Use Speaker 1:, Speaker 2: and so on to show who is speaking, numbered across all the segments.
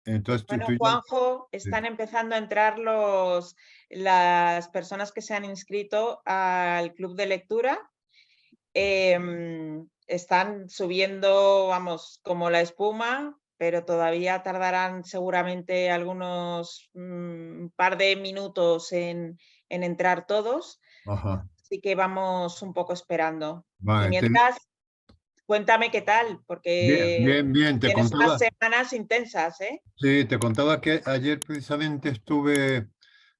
Speaker 1: Entonces
Speaker 2: Bueno,
Speaker 1: tú ya...
Speaker 2: Juanjo,
Speaker 1: Sí.
Speaker 2: están empezando a entrar las personas que se han inscrito al club de lectura. Están subiendo, vamos, como la espuma, pero todavía tardarán seguramente algunos par de minutos en entrar todos.
Speaker 1: Ajá.
Speaker 2: Así que vamos un poco esperando. Y
Speaker 1: Vale,
Speaker 2: mientras, cuéntame qué tal,
Speaker 1: bien,
Speaker 2: porque
Speaker 1: bien, bien, te
Speaker 2: tienes unas
Speaker 1: contaba,
Speaker 2: semanas intensas, ¿eh?
Speaker 1: sí, te contaba que ayer precisamente estuve,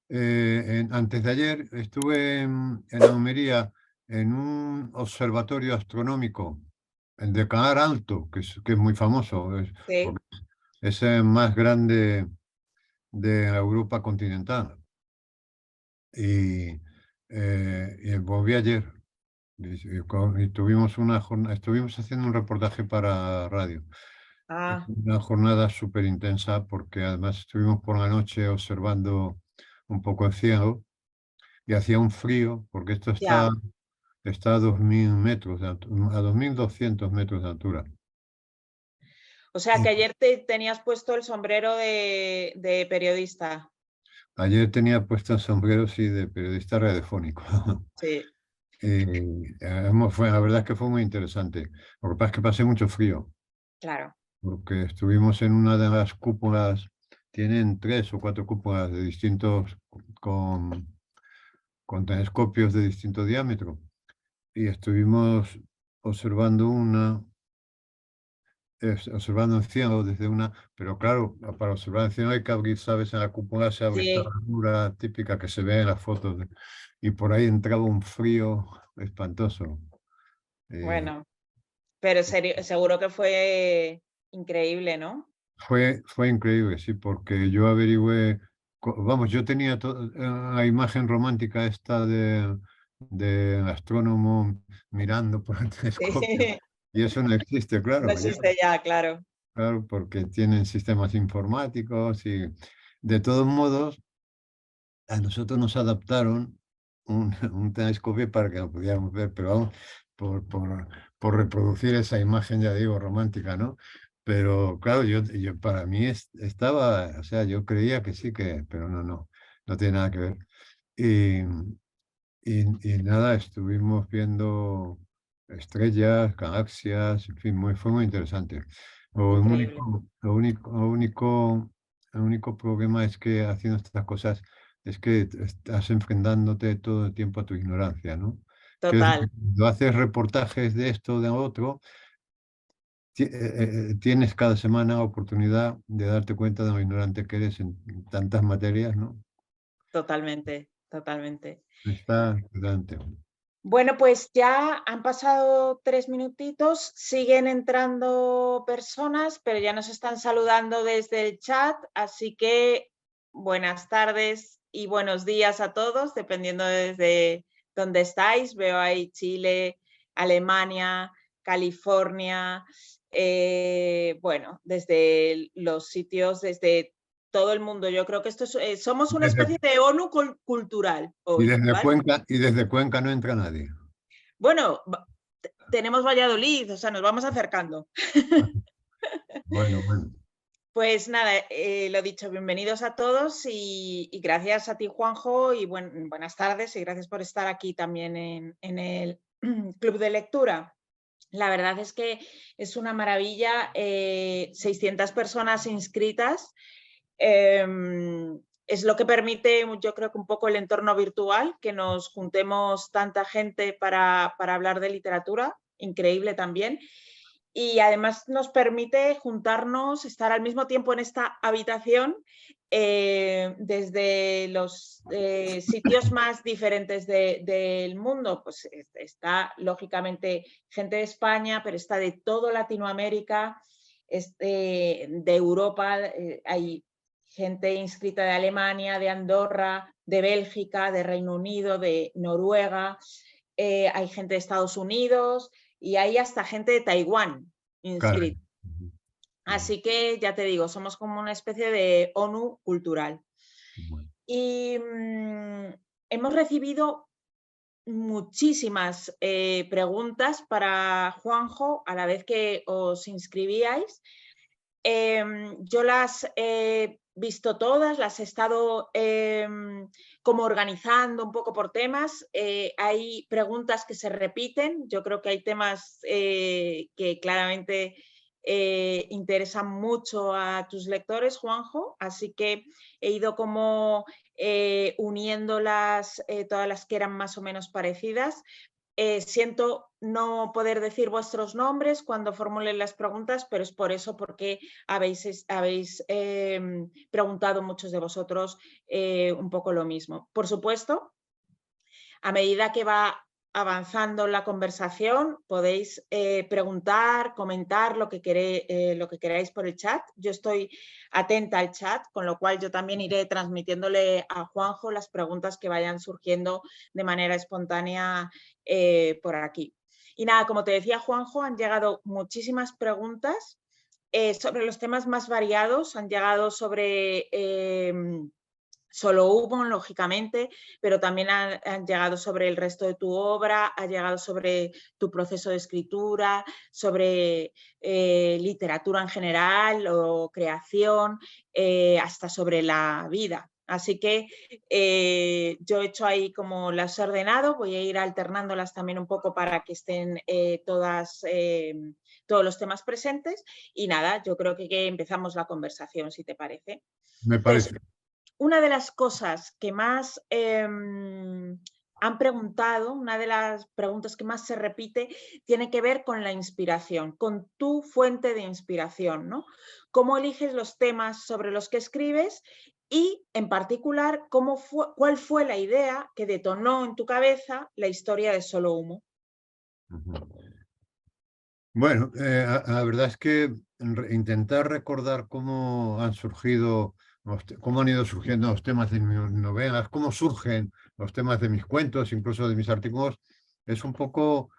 Speaker 1: antes de ayer, estuve en Almería en un observatorio astronómico, el de Calar Alto, que es muy famoso,
Speaker 2: Sí,
Speaker 1: porque es el más grande de Europa continental. Y volví ayer. Y tuvimos una jornada, estuvimos haciendo un reportaje para radio.
Speaker 2: ah,
Speaker 1: Una jornada súper intensa porque además estuvimos por la noche observando un poco el cielo y hacía un frío porque esto está,
Speaker 2: ya.
Speaker 1: está a 2000 metros, a 2200 metros de altura.
Speaker 2: O sea
Speaker 1: Y
Speaker 2: que ayer te tenías puesto el sombrero de periodista.
Speaker 1: ayer tenía puesto el sombrero, sí, de periodista radiofónico.
Speaker 2: Sí,
Speaker 1: La verdad es que fue muy interesante. Lo que pasa es que pasé mucho frío.
Speaker 2: claro.
Speaker 1: Porque estuvimos en una de las cúpulas, tienen 3 o 4 cúpulas de distintos, con, con telescopios de distinto diámetro, y estuvimos observando observando el cielo desde una, pero claro, para observar el cielo hay que abrir, ¿sabes? En la cúpula se abre esta
Speaker 2: Sí,
Speaker 1: ranura típica que se ve en las fotos, y por ahí entraba un frío espantoso. Eh,
Speaker 2: bueno, pero seguro que fue increíble, ¿no?
Speaker 1: fue increíble, sí, porque yo averigüé, vamos, yo tenía la imagen romántica esta de astrónomo mirando por el telescopio,
Speaker 2: Sí,
Speaker 1: y eso no existe,
Speaker 2: no
Speaker 1: claro,
Speaker 2: existe ya, claro.
Speaker 1: claro, porque tienen sistemas informáticos y de todos modos a nosotros nos adaptaron un telescopio para que lo pudiéramos ver, pero vamos, por reproducir esa imagen, ya digo, romántica, ¿no? Pero claro, yo para mí estaba, o sea, yo creía que sí, pero no tiene nada que ver. Y, y nada, estuvimos viendo estrellas, galaxias, en fin, fue muy interesante. Lo
Speaker 2: Increíble.
Speaker 1: único, lo único, lo único, el único problema es que haciendo estas cosas es que estás enfrentándote todo el tiempo a tu ignorancia, ¿no? Quiero decir,
Speaker 2: Total,
Speaker 1: cuando haces reportajes de esto, de otro, tienes cada semana oportunidad de darte cuenta de lo ignorante que eres en tantas materias, ¿no?
Speaker 2: totalmente, totalmente.
Speaker 1: Está delante.
Speaker 2: Bueno, pues ya han pasado 3 minutitos, siguen entrando personas, pero ya nos están saludando desde el chat, así que buenas tardes y buenos días a todos, dependiendo desde dónde estáis. Veo ahí Chile, Alemania, California, bueno, desde los sitios, desde todo el mundo. Yo creo que esto somos una
Speaker 1: Desde
Speaker 2: especie de ONU cultural
Speaker 1: Y
Speaker 2: hoy,
Speaker 1: desde
Speaker 2: ¿vale?
Speaker 1: Cuenca no entra nadie.
Speaker 2: Bueno, tenemos Valladolid, o sea, nos vamos acercando.
Speaker 1: Bueno, bueno.
Speaker 2: Pues nada, lo dicho, bienvenidos a todos y gracias a ti, Juanjo, y buenas tardes y gracias por estar aquí también en el Club de Lectura. La verdad es que es una maravilla, 600 personas inscritas. Es lo que permite, yo creo que un poco el entorno virtual, que nos juntemos tanta gente para hablar de literatura, increíble también. Y además nos permite juntarnos, estar al mismo tiempo en esta habitación desde los sitios más diferentes del mundo. Pues está lógicamente gente de España, pero está de toda Latinoamérica, de Europa, hay gente inscrita de Alemania, de Andorra, de Bélgica, de Reino Unido, de Noruega, hay gente de Estados Unidos y hay hasta gente de Taiwán
Speaker 1: Caray.
Speaker 2: inscrita. Así que ya te digo, somos como una especie de ONU cultural.
Speaker 1: Bueno.
Speaker 2: Y hemos recibido muchísimas preguntas para Juanjo a la vez que os inscribíais. Yo las he visto todas, las he estado como organizando un poco por temas. Hay preguntas que se repiten. Yo creo que hay temas que claramente interesan mucho a tus lectores, Juanjo. Así que he ido como uniéndolas, todas las que eran más o menos parecidas. Siento no poder decir vuestros nombres cuando formulen las preguntas, pero es por eso, porque habéis preguntado muchos de vosotros un poco lo mismo. Por supuesto, a medida que va avanzando la conversación, podéis preguntar, comentar lo que queráis por el chat. Yo estoy atenta al chat, con lo cual yo también iré transmitiéndole a Juanjo las preguntas que vayan surgiendo de manera espontánea por aquí. Y nada, como te decía, Juanjo, han llegado muchísimas preguntas sobre los temas más variados. Han llegado sobre Solo Humo, lógicamente, pero también han llegado sobre el resto de tu obra, ha llegado sobre tu proceso de escritura, sobre literatura en general o creación, hasta sobre la vida. Así que yo he hecho ahí como las he ordenado, voy a ir alternándolas también un poco para que estén todos los temas presentes. Y nada, yo creo que empezamos la conversación, si te parece.
Speaker 1: Me
Speaker 2: Entonces,
Speaker 1: parece.
Speaker 2: una de las cosas que más han preguntado, una de las preguntas que más se repite, tiene que ver con la inspiración, con tu fuente de inspiración, ¿no? ¿Cómo eliges los temas sobre los que escribes? Y, en particular, ¿cuál fue la idea que detonó en tu cabeza la historia de Solo Humo?
Speaker 1: Bueno, la verdad es que intentar recordar cómo han surgido, cómo han ido surgiendo los temas de mis novelas, cómo surgen los temas de mis cuentos, incluso de mis artículos, es un poco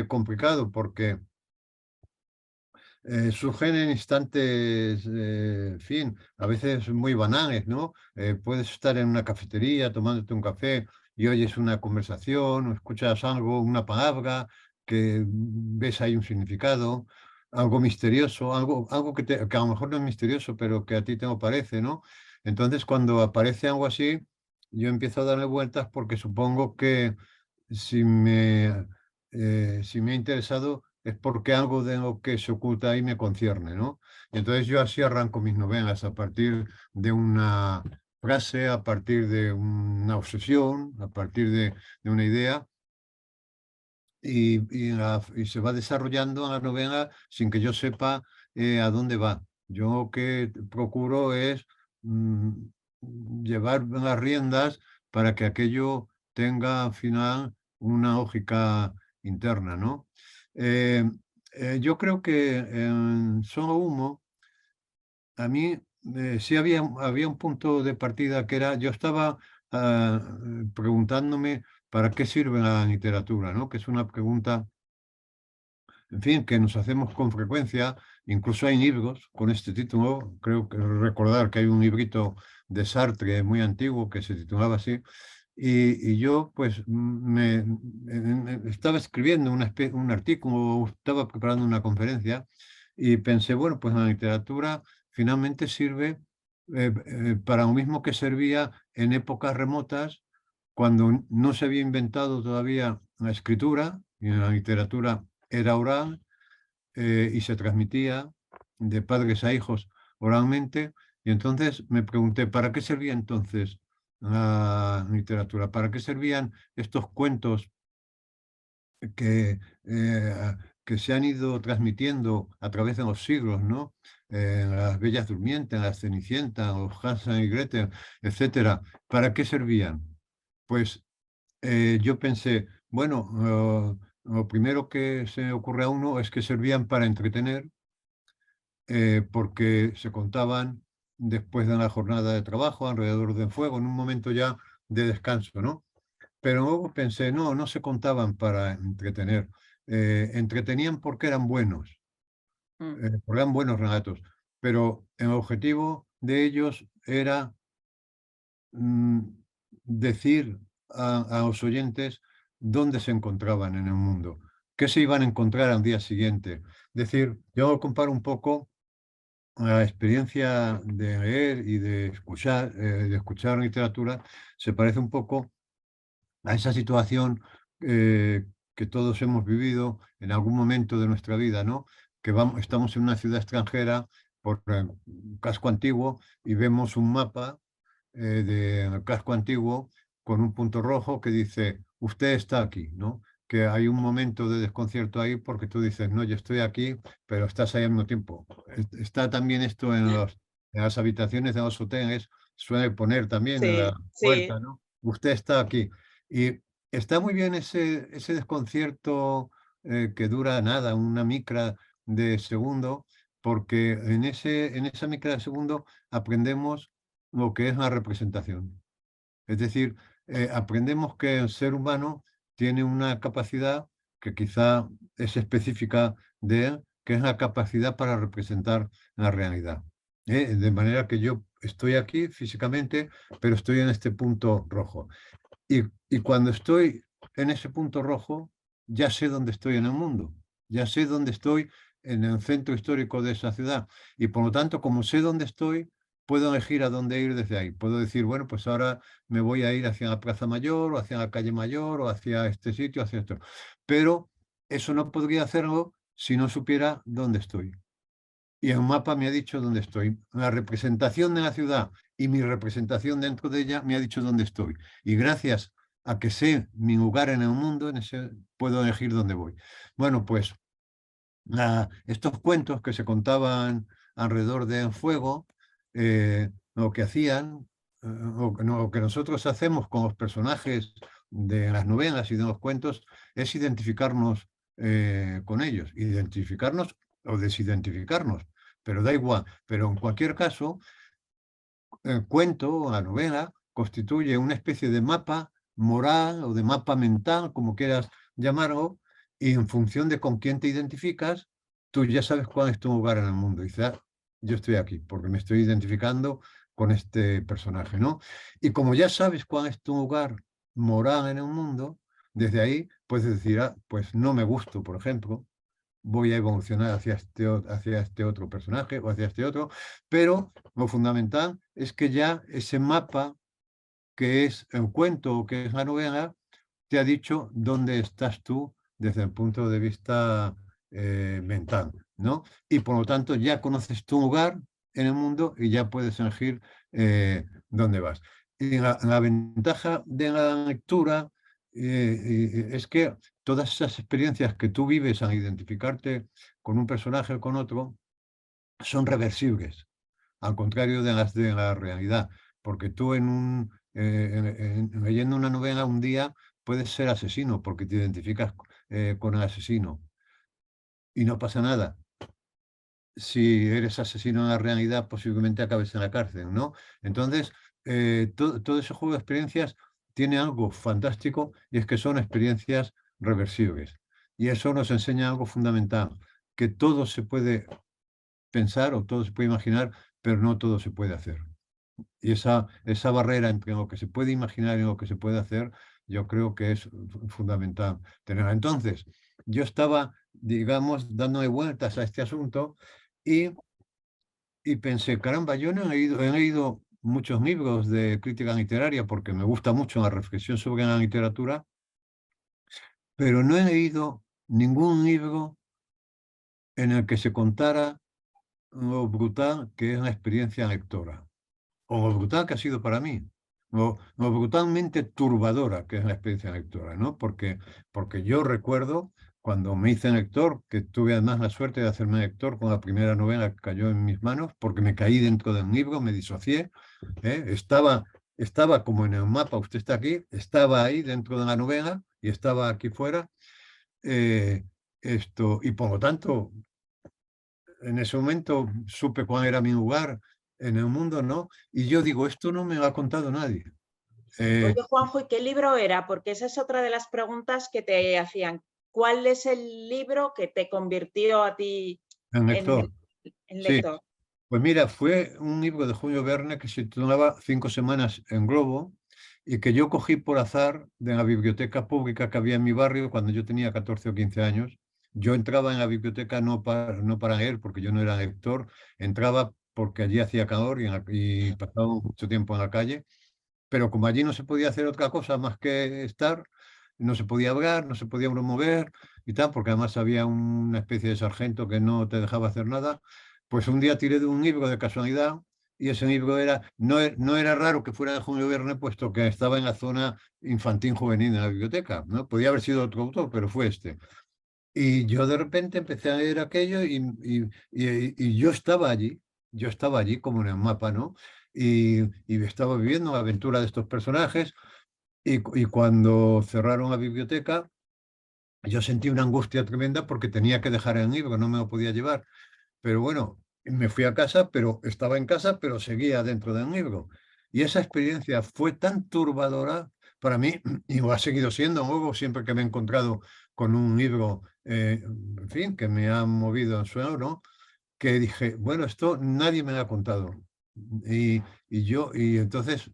Speaker 1: complicado porque surgen en instantes, en fin, a veces muy banales, ¿no? Puedes estar en una cafetería tomándote un café y oyes una conversación o escuchas algo, una palabra, que ves ahí un significado, algo misterioso, algo que a lo mejor no es misterioso, pero que a ti te lo parece, ¿no? Entonces, cuando aparece algo así, yo empiezo a darle vueltas porque supongo que si me ha interesado es porque algo de lo que se oculta ahí me concierne, ¿no? Y entonces yo así arranco mis novelas, a partir de una frase, a partir de una obsesión, a partir de una idea, y se va desarrollando la novela sin que yo sepa a dónde va. Yo lo que procuro es mm, llevar las riendas para que aquello tenga al final una lógica interna, ¿no? Eh, yo creo que en Solo Humo, a mí sí había un punto de partida que era, yo estaba preguntándome para qué sirve la literatura, ¿no? Que es una pregunta, en fin, que nos hacemos con frecuencia. Incluso hay libros con este título. Creo que recordar que hay un librito de Sartre muy antiguo que se titulaba así. Y yo, pues, estaba escribiendo un artículo, estaba preparando una conferencia y pensé, bueno, pues la literatura finalmente sirve para lo mismo que servía en épocas remotas, cuando no se había inventado todavía la escritura y la literatura era oral, y se transmitía de padres a hijos oralmente. Y entonces me pregunté, ¿para qué servía entonces la literatura? ¿Para qué servían estos cuentos que, que se han ido transmitiendo a través de los siglos, ¿no? Las Bellas Durmientes, las Cenicientas, los Hansel y Gretel, etcétera? ¿Para qué servían? Pues yo pensé, bueno, lo primero que se ocurre a uno es que servían para entretener, porque se contaban después de una jornada de trabajo alrededor del fuego, en un momento ya de descanso, ¿no? Pero luego pensé, no, no se contaban para entretener, entretenían porque eran buenos, porque eran buenos relatos, pero el objetivo de ellos era mm, decir a los oyentes dónde se encontraban en el mundo, qué se iban a encontrar al día siguiente. Es decir, yo lo comparo un poco la experiencia de leer y de escuchar literatura, se parece un poco a esa situación que todos hemos vivido en algún momento de nuestra vida, ¿no? Que estamos en una ciudad extranjera por un casco antiguo y vemos un mapa del casco antiguo con un punto rojo que dice, usted está aquí, ¿no? Que hay un momento de desconcierto ahí porque tú dices, no, yo estoy aquí, pero estás ahí al mismo tiempo. Está también esto en las habitaciones de los hoteles, suele poner también en la
Speaker 2: Sí, sí,
Speaker 1: puerta, ¿no? Usted está aquí. Y está muy bien ese desconcierto que dura nada, una micra de segundo, porque en esa micra de segundo aprendemos lo que es la representación. Es decir, aprendemos que el ser humano tiene una capacidad que quizá es específica de él, que es la capacidad para representar la realidad. De manera que yo estoy aquí físicamente, pero estoy en este punto rojo. Y cuando estoy en ese punto rojo, ya sé dónde estoy en el mundo, ya sé dónde estoy en el centro histórico de esa ciudad. Y por lo tanto, como sé dónde estoy, puedo elegir a dónde ir desde ahí. Puedo decir, bueno, pues ahora me voy a ir hacia la Plaza Mayor, o hacia la calle Mayor, o hacia este sitio, hacia esto. Pero eso no podría hacerlo si no supiera dónde estoy. Y el mapa me ha dicho dónde estoy. La representación de la ciudad y mi representación dentro de ella me ha dicho dónde estoy. Y gracias a que sé mi lugar en el mundo, puedo elegir dónde voy. Bueno, pues estos cuentos que se contaban alrededor del fuego, lo que hacían, lo que nosotros hacemos con los personajes de las novelas y de los cuentos, es identificarnos con ellos, identificarnos o desidentificarnos, pero da igual. Pero en cualquier caso, el cuento o la novela constituye una especie de mapa moral o de mapa mental, como quieras llamarlo, y en función de con quién te identificas, tú ya sabes cuál es tu lugar en el mundo. Y dices, "Ah, yo estoy aquí porque me estoy identificando con este personaje, ¿no?". Y como ya sabes cuál es tu lugar moral en el mundo, desde ahí puedes decir, "Ah, pues no me gusto, por ejemplo, voy a evolucionar hacia este otro personaje o hacia este otro", pero lo fundamental es que ya ese mapa, que es el cuento o que es la novela, te ha dicho dónde estás tú desde el punto de vista mental, ¿no? Y por lo tanto ya conoces tu lugar en el mundo y ya puedes elegir dónde vas. Y la ventaja de la lectura es que todas esas experiencias que tú vives al identificarte con un personaje o con otro son reversibles, al contrario de las de la realidad, porque tú leyendo una novela un día puedes ser asesino porque te identificas con el asesino y no pasa nada. Si eres asesino en la realidad, posiblemente acabes en la cárcel, ¿no? Entonces, todo ese juego de experiencias tiene algo fantástico y es que son experiencias reversibles. Y eso nos enseña algo fundamental, que todo se puede pensar o todo se puede imaginar, pero no todo se puede hacer. Y esa barrera entre lo que se puede imaginar y lo que se puede hacer, yo creo que es fundamental tenerla. Entonces, yo estaba, digamos, dándole vueltas a este asunto y, y pensé, caramba, yo no he leído muchos libros de crítica literaria porque me gusta mucho la reflexión sobre la literatura, pero no he leído ningún libro en el que se contara lo brutal que es la experiencia lectora, o lo brutal que ha sido para mí, lo brutalmente turbadora que es la experiencia lectora, ¿no? Porque yo recuerdo cuando me hice lector, que tuve además la suerte de hacerme lector con la primera novela que cayó en mis manos, porque me caí dentro del libro, me disocié, ¿eh? Estaba como en el mapa, usted está aquí, estaba ahí dentro de la novela y estaba aquí fuera, eh, y por lo tanto en ese momento supe cuál era mi lugar en el mundo, ¿no? Y yo digo, esto no me lo ha contado nadie.
Speaker 2: Oye,
Speaker 1: Eh,
Speaker 2: Juanjo, ¿y qué libro era? Porque esa es otra de las preguntas que te hacían. ¿Cuál es el libro que te convirtió a ti
Speaker 1: el
Speaker 2: en,
Speaker 1: lector,
Speaker 2: en
Speaker 1: sí.
Speaker 2: lector?
Speaker 1: Pues mira, fue un libro de Julio Verne que se titulaba 5 semanas en Globo y que yo cogí por azar de la biblioteca pública que había en mi barrio cuando yo tenía 14 o 15 años yo entraba en la biblioteca no para leer, porque yo no era lector, entraba porque allí hacía calor y pasaba mucho tiempo en la calle, pero como allí no se podía hacer otra cosa más que estar, no se podía hablar, no se podía uno mover y tal, porque además había una especie de sargento que no te dejaba hacer nada, pues un día tiré de un libro de casualidad y ese libro no era raro que fuera de Julio Verne, puesto que estaba en la zona infantil juvenil de la biblioteca, ¿no? Podía haber sido otro autor, pero fue este. Y yo de repente empecé a leer aquello y yo estaba allí como en el mapa, ¿no? Y estaba viviendo la aventura de estos personajes y cuando cerraron la biblioteca, yo sentí una angustia tremenda porque tenía que dejar el libro, no me lo podía llevar. Pero bueno, me fui a casa, pero estaba en casa, pero seguía dentro del libro. Y esa experiencia fue tan turbadora para mí, y lo ha seguido siendo luego, siempre que me he encontrado con un libro, en fin, que me ha movido en suelo, ¿no? Que dije, bueno, esto nadie me lo ha contado. Y entonces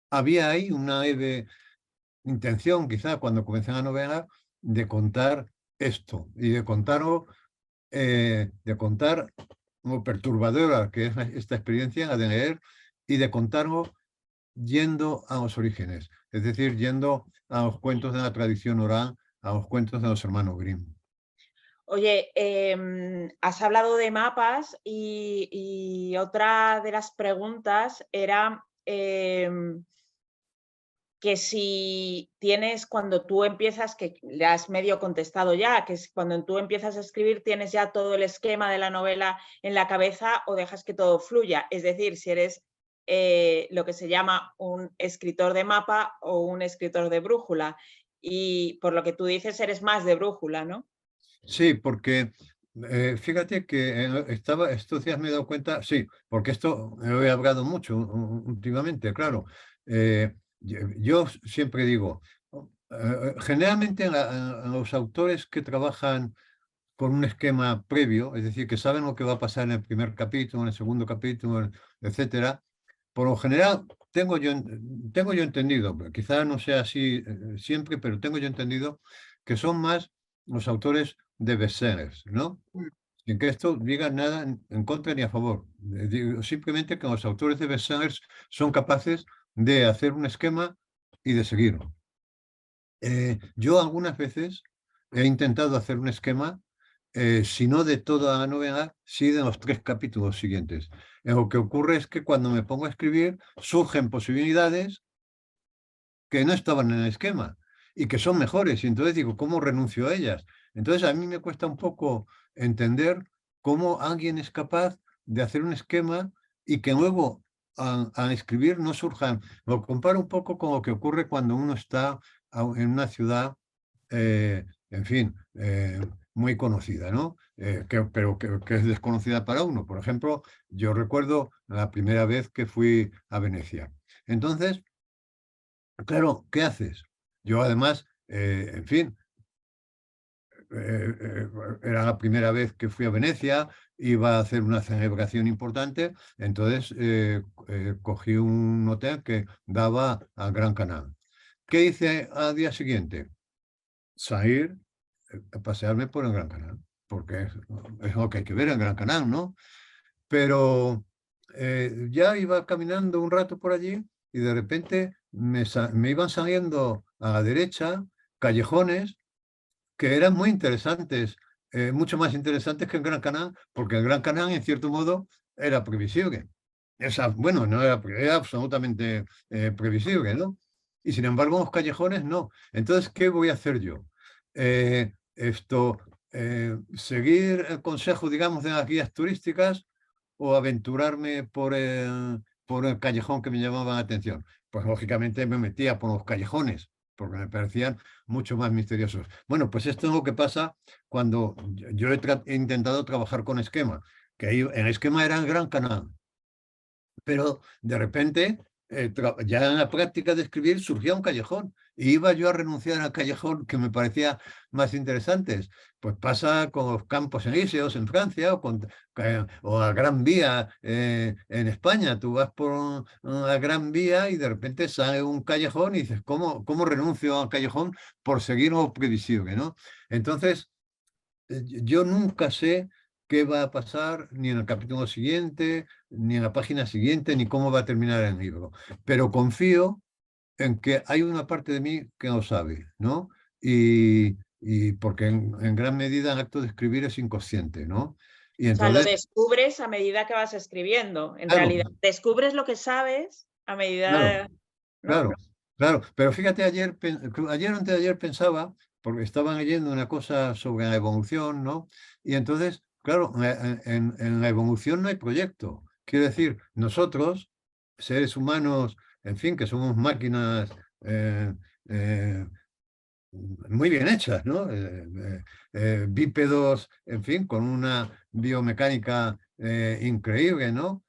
Speaker 1: había ahí una leve intención, quizá cuando comencé la novela, de contar esto y de contar lo perturbadora que es esta experiencia de leer y de contarlo yendo a los orígenes, es decir, yendo a los cuentos de la tradición oral, a los cuentos de los hermanos Grimm.
Speaker 2: Oye, has hablado de mapas y otra de las preguntas era que si tienes, cuando tú empiezas, que le has medio contestado ya, que es cuando tú empiezas a escribir tienes ya todo el esquema de la novela en la cabeza o dejas que todo fluya. Es decir, si eres lo que se llama un escritor de mapa o un escritor de brújula. Y por lo que tú dices, eres más de brújula, ¿no?
Speaker 1: Sí, porque fíjate que estos días me he dado cuenta, sí, porque esto lo he hablado mucho últimamente, claro. Yo siempre digo, generalmente en los autores que trabajan con un esquema previo, es decir, que saben lo que va a pasar en el primer capítulo, en el segundo capítulo, etcétera, por lo general tengo yo entendido, quizá no sea así siempre, pero tengo yo entendido que son más los autores de bestsellers, ¿no? Sin que esto diga nada en contra ni a favor. Digo simplemente que los autores de bestsellers son capaces de hacer un esquema y de seguirlo. Yo algunas veces he intentado hacer un esquema, si no de toda la novela, sí de los 3 capítulos siguientes. Lo que ocurre es que cuando me pongo a escribir surgen posibilidades que no estaban en el esquema y que son mejores. Y entonces digo, ¿cómo renuncio a ellas? Entonces a mí me cuesta un poco entender cómo alguien es capaz de hacer un esquema y que luego al escribir no surjan. Lo comparo un poco con lo que ocurre cuando uno está en una ciudad, en fin, muy conocida, ¿no? Pero que es desconocida para uno. Por ejemplo, yo recuerdo la primera vez que fui a Venecia. Entonces, claro, ¿qué haces? Yo además, en fin, era la primera vez que fui a Venecia, iba a hacer una celebración importante, entonces cogí un hotel que daba al Gran Canal. ¿Qué hice al día siguiente? Salir a pasearme por el Gran Canal, porque es lo que hay que ver en el Gran Canal, ¿no? Pero ya iba caminando un rato por allí y de repente me iban saliendo a la derecha callejones que eran muy interesantes, mucho más interesantes que el Gran Canal, porque el Gran Canal, en cierto modo, era previsible. Bueno, no era absolutamente previsible, ¿no? Y sin embargo, los callejones no. Entonces, ¿qué voy a hacer yo? Seguir el consejo, digamos, de las guías turísticas o aventurarme por el callejón que me llamaba la atención. Pues lógicamente me metía por los callejones, porque me parecían mucho más misteriosos. Bueno, pues esto es lo que pasa cuando yo he intentado trabajar con esquema, que ahí el esquema era el Gran Canal, pero de repente, ya en la práctica de escribir surgía un callejón y iba yo a renunciar al callejón que me parecía más interesantes. Pues pasa con los Campos Elíseos en Francia o la Gran Vía en España. Tú vas por la Gran Vía y de repente sale un callejón y dices, ¿cómo renuncio al callejón por seguir lo previsible, ¿no? Entonces, yo nunca sé qué va a pasar ni en el capítulo siguiente, ni en la página siguiente, ni cómo va a terminar el libro. Pero confío en que hay una parte de mí que no sabe, ¿no? Y porque en gran medida el acto de escribir es inconsciente, ¿no? Y
Speaker 2: O sea, lo
Speaker 1: entonces,
Speaker 2: descubres a medida que vas escribiendo. En
Speaker 1: claro,
Speaker 2: realidad, descubres lo que sabes a
Speaker 1: claro,
Speaker 2: medida, ¿no?
Speaker 1: claro, claro. Pero fíjate, ayer o antes de ayer pensaba, porque estaban leyendo una cosa sobre la evolución, ¿no? Y entonces, claro, en la evolución no hay proyecto. Quiero decir, nosotros, seres humanos, en fin, que somos máquinas eh, eh, muy bien hechas, ¿no? Bípedos, en fin, con una biomecánica increíble, ¿no?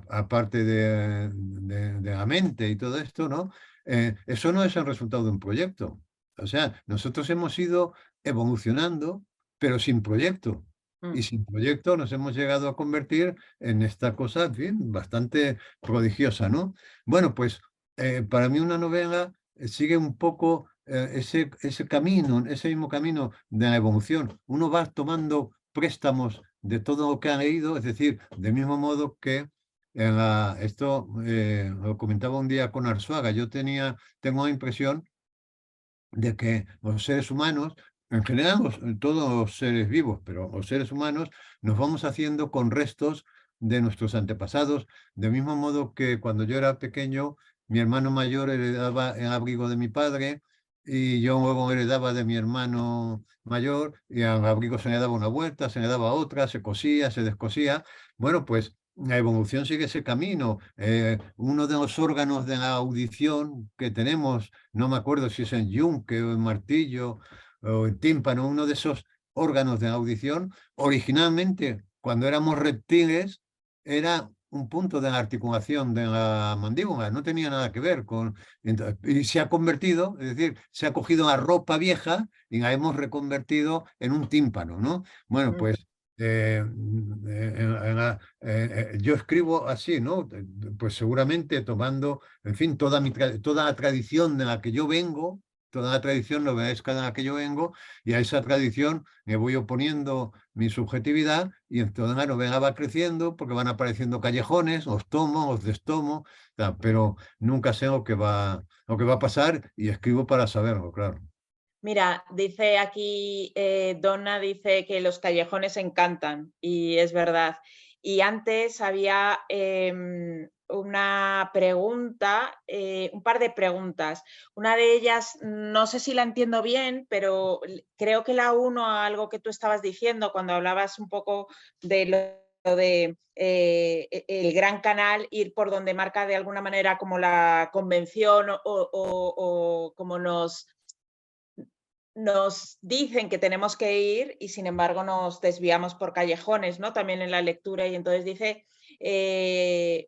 Speaker 1: Aparte de la mente y todo esto, ¿no? Eso no es el resultado de un proyecto. O sea, nosotros hemos ido evolucionando, pero sin proyecto. Y
Speaker 2: Mm.
Speaker 1: sin proyecto nos hemos llegado a convertir en esta cosa, en fin, bastante prodigiosa, ¿no? Bueno, pues para mí una novela sigue un poco ese camino, ese mismo camino de la evolución. Uno va tomando préstamos de todo lo que ha leído, es decir, del mismo modo que esto lo comentaba un día con Arzuaga, tengo la impresión de que los seres humanos, en general todos los seres vivos, pero los seres humanos nos vamos haciendo con restos de nuestros antepasados, del mismo modo que cuando yo era pequeño, mi hermano mayor heredaba el abrigo de mi padre y yo luego heredaba de mi hermano mayor y al abrigo se le daba una vuelta, se le daba otra, se cosía, se descosía. Bueno, pues la evolución sigue ese camino. Uno de los órganos de la audición que tenemos, no me acuerdo si es en yunque o en martillo o en tímpano, uno de esos órganos de audición, originalmente, cuando éramos reptiles, era un punto de la articulación de la mandíbula, no tenía nada que ver con... Y se ha convertido, es decir, se ha cogido la ropa vieja y la hemos reconvertido en un tímpano, ¿no? Bueno,
Speaker 2: Mm.
Speaker 1: pues yo escribo así, ¿no? Pues seguramente tomando, en fin, toda la tradición de la que yo vengo, toda la tradición novelesca de la que yo vengo, y a esa tradición me voy oponiendo mi subjetividad, y entonces la novela va creciendo porque van apareciendo callejones, os tomo, os destomo, pero nunca sé lo que va a pasar y escribo para saberlo, claro.
Speaker 2: Mira, dice aquí, Donna dice que los callejones encantan y es verdad. Y antes había una pregunta, un par de preguntas. Una de ellas, no sé si la entiendo bien, pero creo que la uno a algo que tú estabas diciendo cuando hablabas un poco de lo de el gran canal, ir por donde marca de alguna manera como la convención o como nos dicen que tenemos que ir y sin embargo nos desviamos por callejones, ¿no? También en la lectura y entonces dice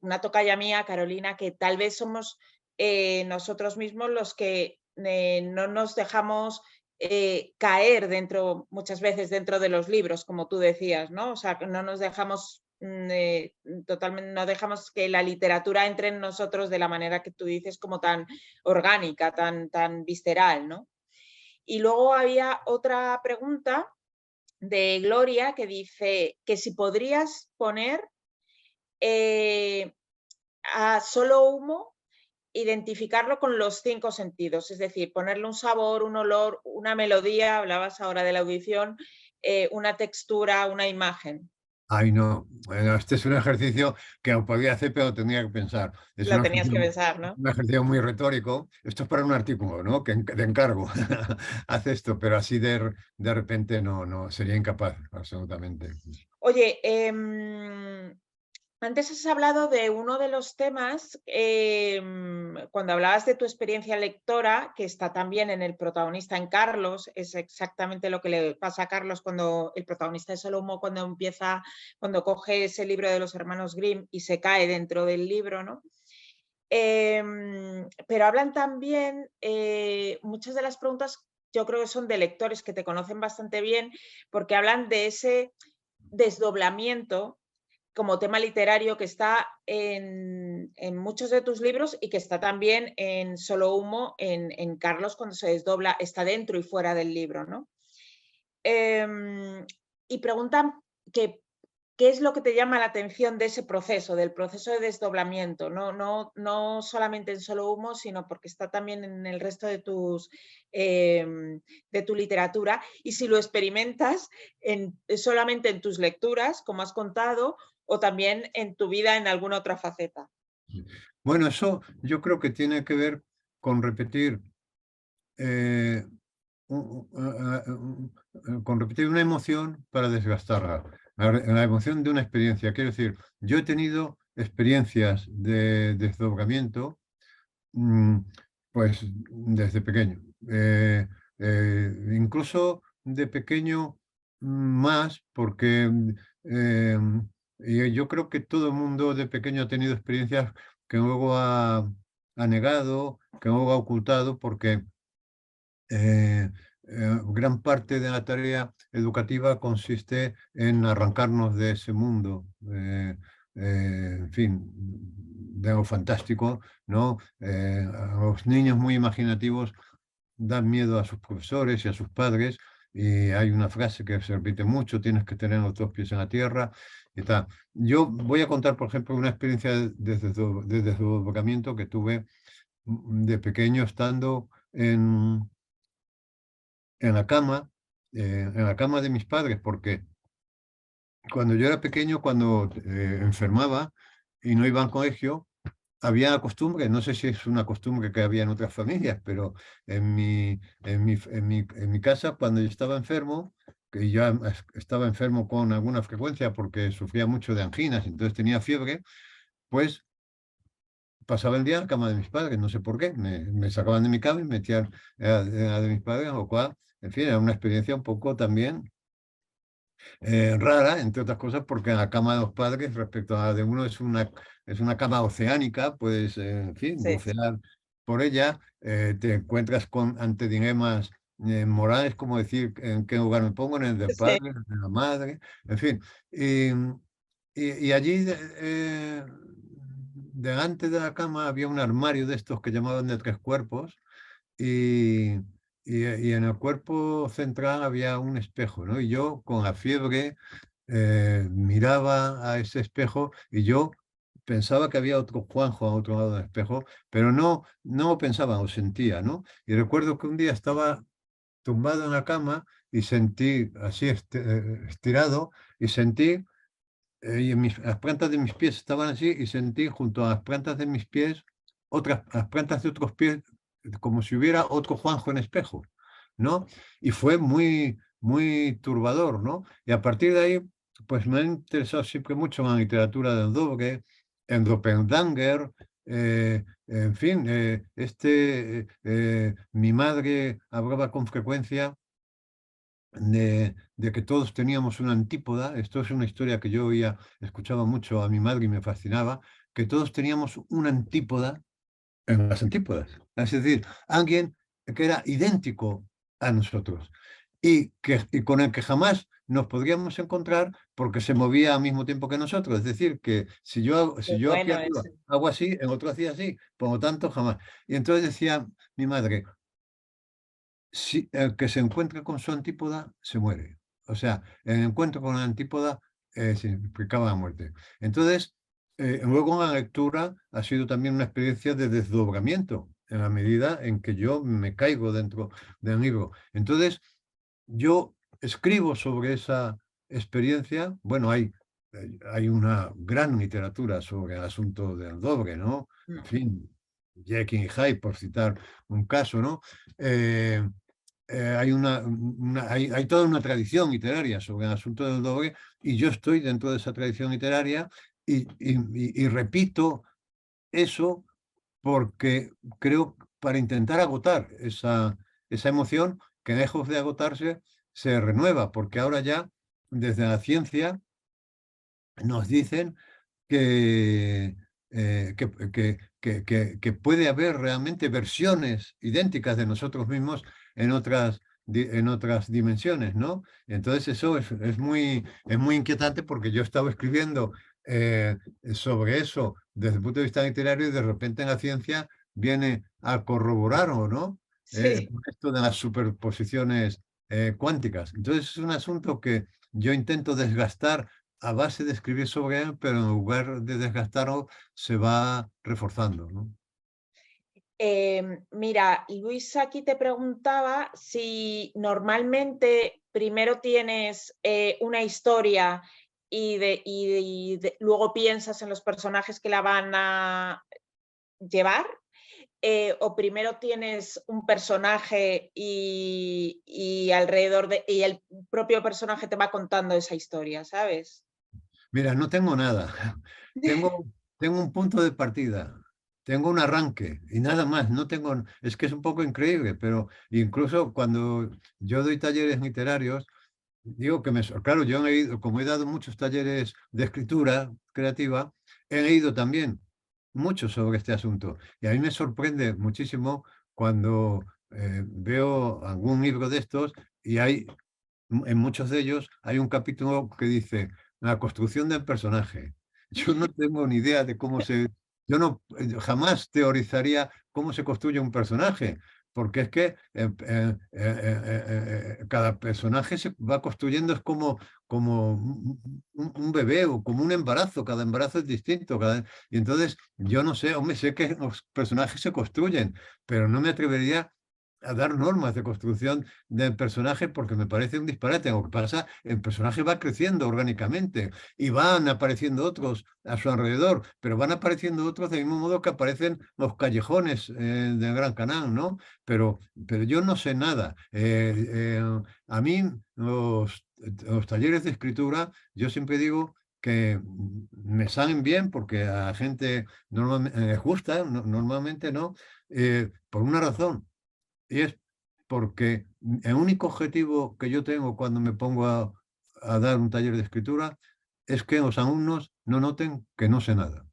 Speaker 2: una tocaya mía, Carolina, que tal vez somos nosotros mismos los que no nos dejamos caer dentro, muchas veces dentro de los libros, como tú decías, ¿no? O sea, que no nos dejamos totalmente, no dejamos que la literatura entre en nosotros de la manera que tú dices, como tan orgánica, tan visceral, ¿no? Y luego había otra pregunta de Gloria que dice que si podrías poner a solo humo, identificarlo con los 5 sentidos, es decir, ponerle un sabor, un olor, una melodía, hablabas ahora de la audición, una textura, una imagen.
Speaker 1: Ay, no. Bueno, este es un ejercicio que lo podía hacer, pero tenía que pensar.
Speaker 2: Lo tenías que pensar, ¿no?
Speaker 1: Un ejercicio muy retórico. Esto es para un artículo, ¿no? Que de encargo. Haz esto, pero así de repente no, no, sería incapaz, absolutamente.
Speaker 2: Oye, antes has hablado de uno de los temas, cuando hablabas de tu experiencia lectora, que está también en el protagonista, en Carlos, es exactamente lo que le pasa a Carlos cuando el protagonista de Solo Humo, cuando coge ese libro de los hermanos Grimm y se cae dentro del libro, ¿no? Pero hablan también, muchas de las preguntas yo creo que son de lectores que te conocen bastante bien, porque hablan de ese desdoblamiento como tema literario que está en muchos de tus libros y que está también en Solo Humo, en Carlos, cuando se desdobla, está dentro y fuera del libro, ¿no? y preguntan que qué es lo que te llama la atención de ese proceso, del proceso de desdoblamiento, no solamente en Solo Humo, sino porque está también en el resto de tu literatura, y si lo experimentas solamente en tus lecturas, como has contado, o también en tu vida en alguna otra faceta.
Speaker 1: Bueno, eso yo creo que tiene que ver con repetir, eh, con repetir una emoción para desgastarla. La emoción de una experiencia. Quiero decir, yo he tenido experiencias de desdoblamiento, mm, pues desde pequeño. Incluso de pequeño más, porque eh, y yo creo que todo el mundo de pequeño ha tenido experiencias que luego ha negado, que luego ha ocultado, porque gran parte de la tarea educativa consiste en arrancarnos de ese mundo, en fin, de algo fantástico, ¿no? A los niños muy imaginativos dan miedo a sus profesores y a sus padres, y hay una frase que se repite mucho: tienes que tener los dos pies en la tierra y tal. Yo voy a contar, por ejemplo, una experiencia de desdoblamiento que tuve de pequeño, estando en la cama de mis padres, porque cuando yo era pequeño, cuando enfermaba y no iba al colegio, había la costumbre, no sé si es una costumbre que había en otras familias, pero en mi casa, cuando yo estaba enfermo, que ya estaba enfermo con alguna frecuencia porque sufría mucho de anginas, entonces tenía fiebre, pues pasaba el día en la cama de mis padres, no sé por qué, me sacaban de mi cama y me metían en la de mis padres, lo cual, en fin, era una experiencia un poco también rara, entre otras cosas, porque la cama de los padres respecto a la de uno es una cama oceánica, puedes, en fin,
Speaker 2: Sí,
Speaker 1: bucear por ella, te encuentras ante dilemas morales, como decir en qué lugar me pongo, en el del
Speaker 2: sí,
Speaker 1: padre, en el de la madre, en fin. Y allí, delante de la cama, había un armario de estos que llamaban de 3 cuerpos, y, y en el cuerpo central había un espejo, ¿no? Y yo, con la fiebre, miraba a ese espejo, y yo pensaba que había otro Juanjo a otro lado del espejo, pero no lo pensaba, lo sentía, ¿no? Y recuerdo que un día estaba tumbado en la cama y sentí, así estirado, y sentí, y las plantas de mis pies estaban así, y sentí junto a las plantas de mis pies las plantas de otros pies, como si hubiera otro Juanjo en espejo, ¿no? Y fue muy, muy turbador, ¿no? Y a partir de ahí, pues me ha interesado siempre mucho en la literatura del Dobre, en Doppelganger, en fin, mi madre hablaba con frecuencia de que todos teníamos una antípoda. Esto es una historia que yo escuchaba mucho a mi madre y me fascinaba, que todos teníamos una antípoda en las antípodas. Es decir, alguien que era idéntico a nosotros, y con el que jamás nos podríamos encontrar porque se movía al mismo tiempo que nosotros. Es decir, que si yo,
Speaker 2: qué
Speaker 1: si yo aquí
Speaker 2: bueno
Speaker 1: arriba
Speaker 2: eso.
Speaker 1: hago así, el otro hacía así, por lo tanto, jamás. Y entonces decía mi madre: si el que se encuentra con su antípoda se muere. O sea, el encuentro con la antípoda significaba la muerte. Entonces, luego en la lectura ha sido también una experiencia de desdoblamiento, en la medida en que yo me caigo dentro del libro. Entonces, yo escribo sobre esa experiencia. Bueno, hay una gran literatura sobre el asunto del doble, ¿no? En
Speaker 2: Mm.
Speaker 1: fin, Jekyll y Hyde, por citar un caso, ¿no? Eh, hay toda una tradición literaria sobre el asunto del doble, y yo estoy dentro de esa tradición literaria, y repito eso porque creo, para intentar agotar esa emoción, que lejos de agotarse, se renueva, porque ahora ya desde la ciencia nos dicen que, que puede haber realmente versiones idénticas de nosotros mismos en otras dimensiones, ¿no? Entonces eso es muy inquietante, porque yo estaba escribiendo sobre eso desde el punto de vista literario, y de repente en la ciencia viene a corroborar, ¿o no?
Speaker 2: Sí,
Speaker 1: Esto de las superposiciones cuánticas. Entonces es un asunto que yo intento desgastar a base de escribir sobre él, pero en lugar de desgastarlo, se va reforzando, ¿no?
Speaker 2: Mira, Luis aquí te preguntaba si normalmente primero tienes una historia luego piensas en los personajes que la van a llevar, o primero tienes un personaje y alrededor y el propio personaje te va contando esa historia, ¿sabes?
Speaker 1: Mira, no tengo nada. Tengo, tengo un punto de partida, tengo un arranque y nada más. No tengo, es que es un poco increíble, pero incluso cuando yo doy talleres literarios, digo que claro, yo he ido, como he dado muchos talleres de escritura creativa, he leído también mucho sobre este asunto. Y a mí me sorprende muchísimo cuando veo algún libro de estos y en muchos de ellos hay un capítulo que dice la construcción del personaje. Yo no tengo ni idea de cómo se... Yo no jamás teorizaría cómo se construye un personaje, porque es que cada personaje se va construyendo, es como un bebé o como un embarazo, cada embarazo es distinto. Y entonces yo no sé, hombre, sé que los personajes se construyen, pero no me atrevería a dar normas de construcción del personaje porque me parece un disparate. Lo que pasa, el personaje va creciendo orgánicamente y van apareciendo otros a su alrededor, pero van apareciendo otros del mismo modo que aparecen los callejones del Gran Canal, ¿no? Pero yo no sé nada. A mí los talleres de escritura, yo siempre digo que me salen bien porque a la gente normalmente les gusta, normalmente no, por una razón. Y es porque el único objetivo que yo tengo cuando me pongo a dar un taller de escritura es que los alumnos no noten que no sé nada.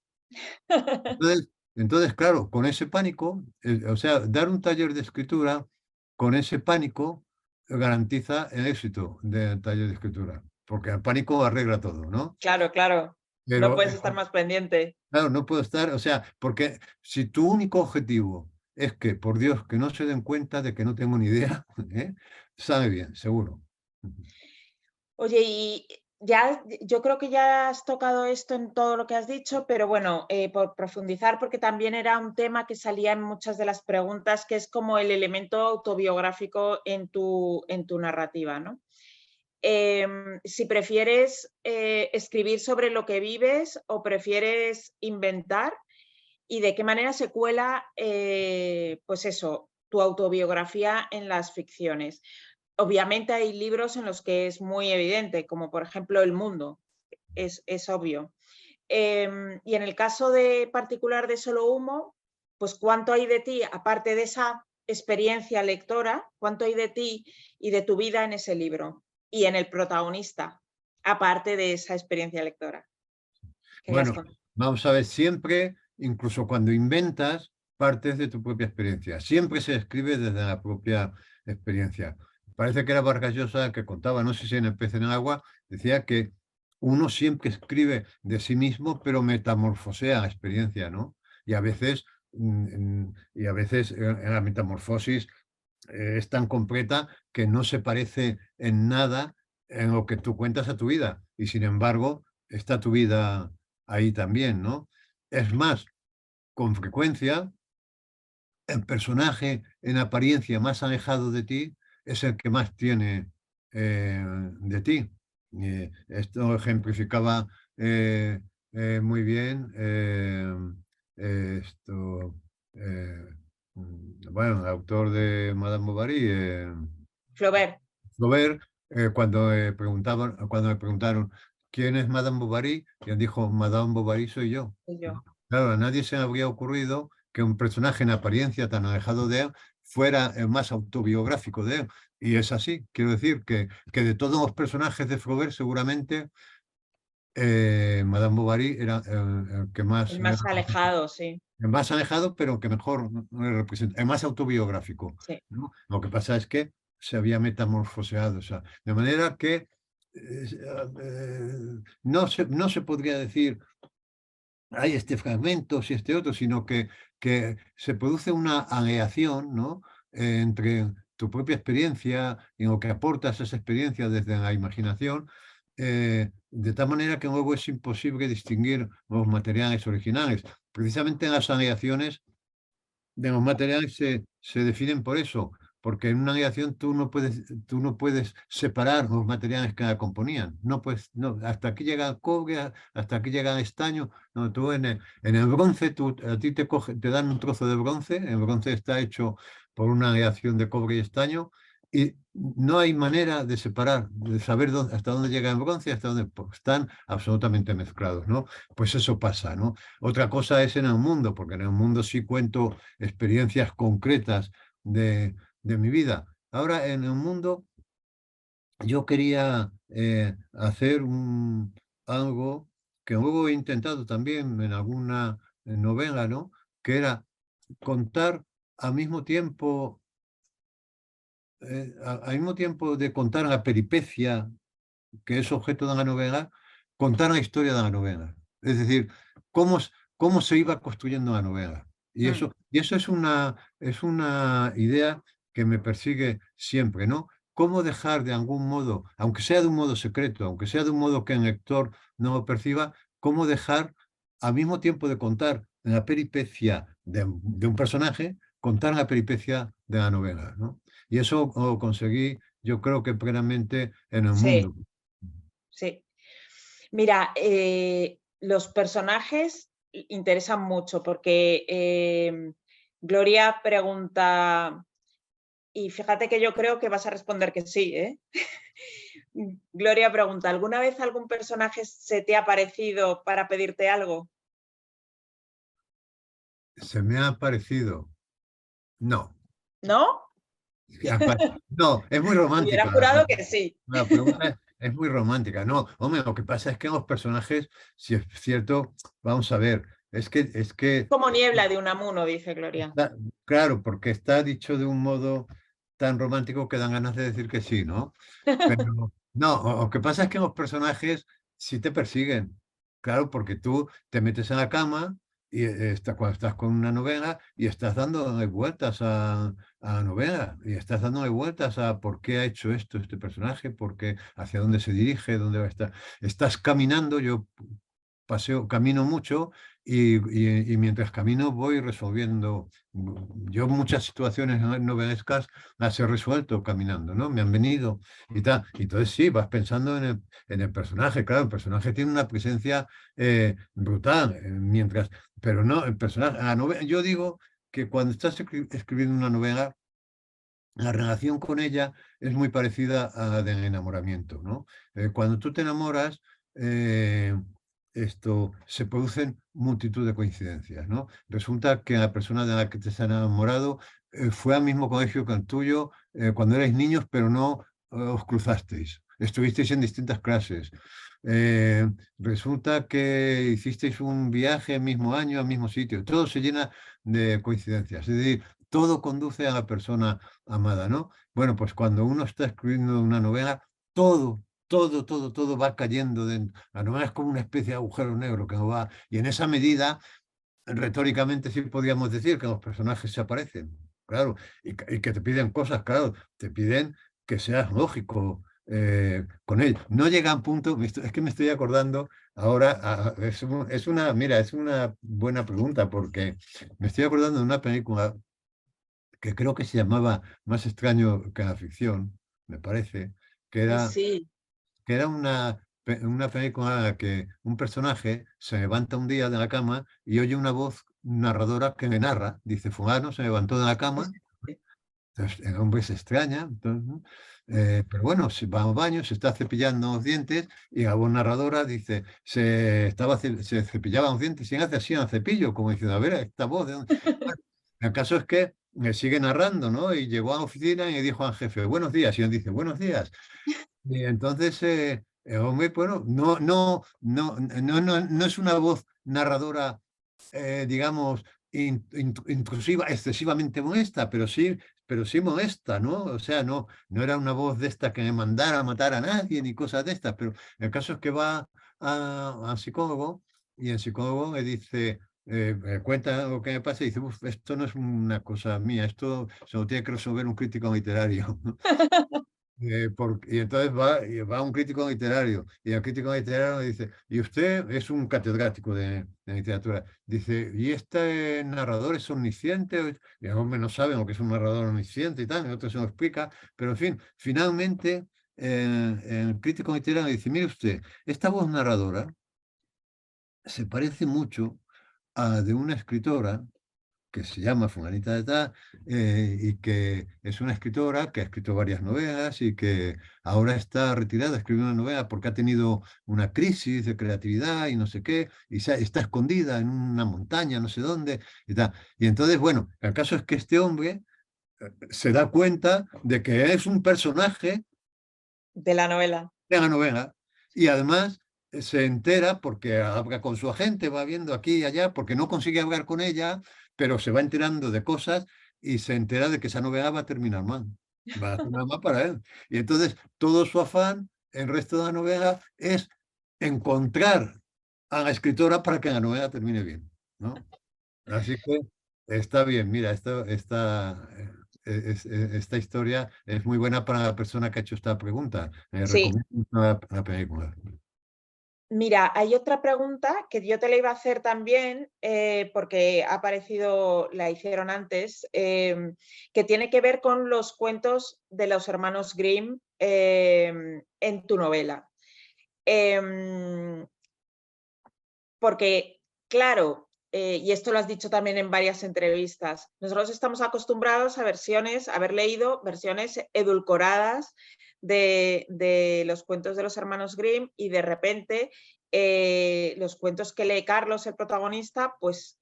Speaker 1: Entonces, claro, con ese pánico, o sea, dar un taller de escritura con ese pánico garantiza el éxito del taller de escritura, porque el pánico arregla todo, ¿no?
Speaker 2: Claro, claro. No
Speaker 1: Pero
Speaker 2: puedes estar más pendiente.
Speaker 1: claro, no puedo estar, o sea, porque si tu único objetivo es que, por Dios, que no se den cuenta de que no tengo ni idea, ¿eh? Sabe bien, seguro.
Speaker 2: Oye, y ya, yo creo que ya has tocado esto en todo lo que has dicho, pero bueno, por profundizar, porque también era un tema que salía en muchas de las preguntas, que es como el elemento autobiográfico en tu narrativa, ¿no? Si prefieres escribir sobre lo que vives o prefieres inventar y de qué manera se cuela, pues eso, tu autobiografía en las ficciones. Obviamente hay libros en los que es muy evidente, como por ejemplo El Mundo, es obvio. Y en el caso de particular de Solo Humo, pues cuánto hay de ti, aparte de esa experiencia lectora, cuánto hay de ti y de tu vida en ese libro y en el protagonista, aparte de esa experiencia lectora. Querías
Speaker 1: Bueno,
Speaker 2: contar.
Speaker 1: vamos a ver, siempre, incluso cuando inventas, partes de tu propia experiencia. Siempre se escribe desde la propia experiencia. Parece que era Vargas Llosa el que contaba, no sé si en El pez en el agua, decía que uno siempre escribe de sí mismo, pero metamorfosea la experiencia, ¿no? Y a veces la metamorfosis es tan completa que no se parece en nada en lo que tú cuentas a tu vida. Y sin embargo, está tu vida ahí también, ¿no? Es más, con frecuencia, el personaje en apariencia más alejado de ti es el que más tiene de ti. Esto ejemplificaba muy bien esto, eh, bueno, el autor de Madame Bovary,
Speaker 2: Flaubert,
Speaker 1: Flaubert, cuando le preguntaron quién es Madame Bovary, y él dijo, Madame Bovary soy yo.
Speaker 2: soy yo.
Speaker 1: Claro, a nadie se le habría ocurrido que un personaje en apariencia tan alejado de él fuera el más autobiográfico de él. Y es así, quiero decir que de todos los personajes de Flaubert, seguramente Madame Bovary era el que
Speaker 2: El más alejado, sí.
Speaker 1: el más alejado, pero que mejor le representa, el más autobiográfico,
Speaker 2: Sí.
Speaker 1: ¿no? Lo que pasa es que se había metamorfoseado, o sea, de manera que no se podría decir hay este fragmento, si este otro, sino que se produce una aleación, ¿no? Entre tu propia experiencia y en lo que aportas esa experiencia desde la imaginación, de tal manera que luego es imposible distinguir los materiales originales. Precisamente en las aleaciones de los materiales se definen por eso, porque en una aleación tú no puedes separar los materiales que la componían. No puedes, no, hasta aquí llega el cobre, hasta aquí llega el estaño. No, tú en el bronce, a ti te dan un trozo de bronce, el bronce está hecho por una aleación de cobre y estaño, y no hay manera de separar, de saber hasta dónde llega el bronce y hasta dónde, porque están absolutamente mezclados, ¿no? Pues eso pasa, ¿no? Otra cosa es en el mundo, porque en el mundo sí cuento experiencias concretas de mi vida. Ahora, en el mundo, yo quería hacer algo que luego he intentado también en alguna novela, ¿no? Que era contar al mismo tiempo, al mismo tiempo de contar la peripecia que es objeto de la novela, contar la historia de la novela. Es decir, cómo, cómo se iba construyendo la novela.
Speaker 2: Mm,
Speaker 1: Y eso es una idea que me persigue siempre, ¿no? Cómo dejar de algún modo, aunque sea de un modo secreto, aunque sea de un modo que el lector no lo perciba, cómo dejar, al mismo tiempo de contar la peripecia de un personaje, contar la peripecia de la novela, ¿no? Y eso lo conseguí, yo creo que plenamente en el
Speaker 2: sí,
Speaker 1: mundo.
Speaker 2: sí. Mira, los personajes interesan mucho porque Gloria pregunta, y fíjate que yo creo que vas a responder que sí, ¿eh? Gloria pregunta, ¿alguna vez algún personaje se te ha parecido para pedirte algo?
Speaker 1: Se me ha parecido. No.
Speaker 2: ¿No?
Speaker 1: No, es muy
Speaker 2: Hubiera
Speaker 1: romántica.
Speaker 2: jurado que sí.
Speaker 1: La pregunta es muy romántica. No, hombre, lo que pasa es que los personajes, si es cierto, vamos a ver, es que
Speaker 2: Como niebla de Unamuno, dice Gloria.
Speaker 1: claro, porque está dicho de un modo tan romántico que dan ganas de decir que sí, ¿no? Pero no, lo que pasa es que los personajes sí te persiguen. Claro, porque tú te metes en la cama y cuando estás con una novela y estás dándole vueltas a la novela y estás dándole vueltas a por qué ha hecho esto este personaje, por qué, hacia dónde se dirige, dónde va a estar. Estás caminando, yo camino mucho y mientras camino voy resolviendo. Yo muchas situaciones novelescas las he resuelto caminando, ¿no? Me han venido y tal. Y entonces sí, vas pensando en el personaje. Claro, el personaje tiene una presencia brutal, pero no, el personaje, yo digo que cuando estás escribiendo una novela, la relación con ella es muy parecida a la del enamoramiento, ¿no? Cuando tú te enamoras, eh, se producen multitud de coincidencias, ¿no? Resulta que la persona de la que te has enamorado fue al mismo colegio que el tuyo cuando erais niños, pero no os cruzasteis. Estuvisteis en distintas clases. Resulta que hicisteis un viaje el mismo año, al mismo sitio. Todo se llena de coincidencias. Es decir, todo conduce a la persona amada, ¿no? Bueno, pues cuando uno está escribiendo una novela, todo va cayendo dentro. La novela es como una especie de agujero negro que no va, y en esa medida, retóricamente sí podríamos decir que los personajes se aparecen, claro, y que te piden cosas, claro, te piden que seas lógico con ellos. No llega a un punto, es que me estoy acordando ahora, mira, es una buena pregunta porque me estoy acordando de una película que creo que se llamaba Más extraño que la ficción, me parece, que era,
Speaker 2: Sí,
Speaker 1: que era una película en la que un personaje se levanta un día de la cama y oye una voz narradora que le narra, dice, fulano se levantó de la
Speaker 2: sí,
Speaker 1: cama,
Speaker 2: sí, sí.
Speaker 1: entonces el hombre se extraña, entonces, ¿no? Pero bueno, se va al baño, se está cepillando los dientes y la voz narradora dice, se cepillaba los dientes y hace así al cepillo, como diciendo, a ver, esta voz, ¿de dónde? El caso es que me sigue narrando, ¿no? Y llegó a la oficina y le dijo al jefe, buenos días. Y él dice, buenos días. Y entonces, el hombre, bueno, no es una voz narradora, digamos, intrusiva, excesivamente molesta, pero sí molesta, ¿no? O sea, no era una voz de esta que me mandara a matar a nadie ni cosas de estas, pero el caso es que va al psicólogo y el psicólogo le dice, me cuenta lo que me pasa y dice, "Uf, esto no es una cosa mía, esto se lo tiene que resolver un crítico literario". Y entonces va un crítico literario y el crítico literario dice, y usted es un catedrático de literatura, dice, ¿y este narrador es omnisciente? Y el hombre no sabe lo que es un narrador omnisciente y tal, y otro se lo explica, pero en fin, finalmente el crítico literario dice, mire usted, esta voz narradora se parece mucho a de una escritora que se llama Fulanita de Tal, y que es una escritora que ha escrito varias novelas y que ahora está retirada, escribiendo una novela porque ha tenido una crisis de creatividad y no sé qué, y está escondida en una montaña, no sé dónde, y tal. Y entonces, bueno, el caso es que este hombre se da cuenta de que es un personaje
Speaker 2: De la novela.
Speaker 1: de la novela y además se entera porque habla con su agente, va viendo aquí y allá, porque no consigue hablar con ella, pero se va enterando de cosas y se entera de que esa novela va a terminar mal. Va a terminar mal para él. Y entonces todo su afán, el resto de la novela, es encontrar a la escritora para que la novela termine bien, ¿no? Así que está bien, mira, esta historia es muy buena para la persona que ha hecho esta pregunta.
Speaker 2: Sí.
Speaker 1: Recomiendo la película.
Speaker 2: Mira, hay otra pregunta que yo te la iba a hacer también, porque ha aparecido, la hicieron antes, que tiene que ver con los cuentos de los hermanos Grimm en tu novela. Porque, claro, y esto lo has dicho también en varias entrevistas, nosotros estamos acostumbrados a versiones, a haber leído versiones edulcoradas de los cuentos de los hermanos Grimm y de repente los cuentos que lee Carlos, el protagonista, pues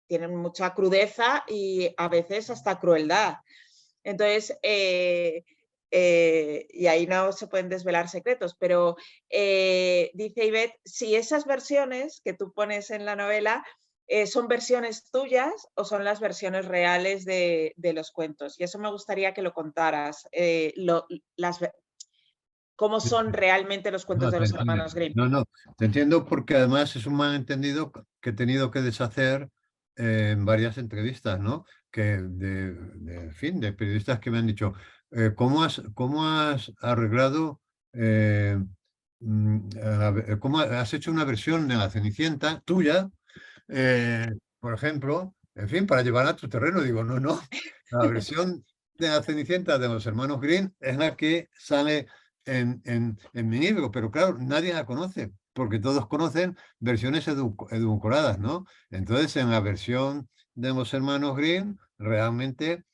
Speaker 2: tienen mucha crudeza y a veces hasta crueldad. Entonces, y ahí no se pueden desvelar secretos, pero dice Ivette, si esas versiones que tú pones en la novela son versiones tuyas o son las versiones reales de los cuentos. Y eso me gustaría que lo contaras, cómo son realmente los cuentos
Speaker 1: No,
Speaker 2: de los hermanos Grimm.
Speaker 1: no, te entiendo porque además es un malentendido que he tenido que deshacer en varias entrevistas, ¿no? En fin, de periodistas que me han dicho, cómo has arreglado, cómo has hecho una versión de la Cenicienta tuya, por ejemplo, en fin, para llevar a tu terreno? Digo, no, la versión de la Cenicienta de los hermanos Green es la que sale en mi libro, pero claro, nadie la conoce, porque todos conocen versiones edulcoradas, ¿no? Entonces, en la versión de los hermanos Grimm, realmente,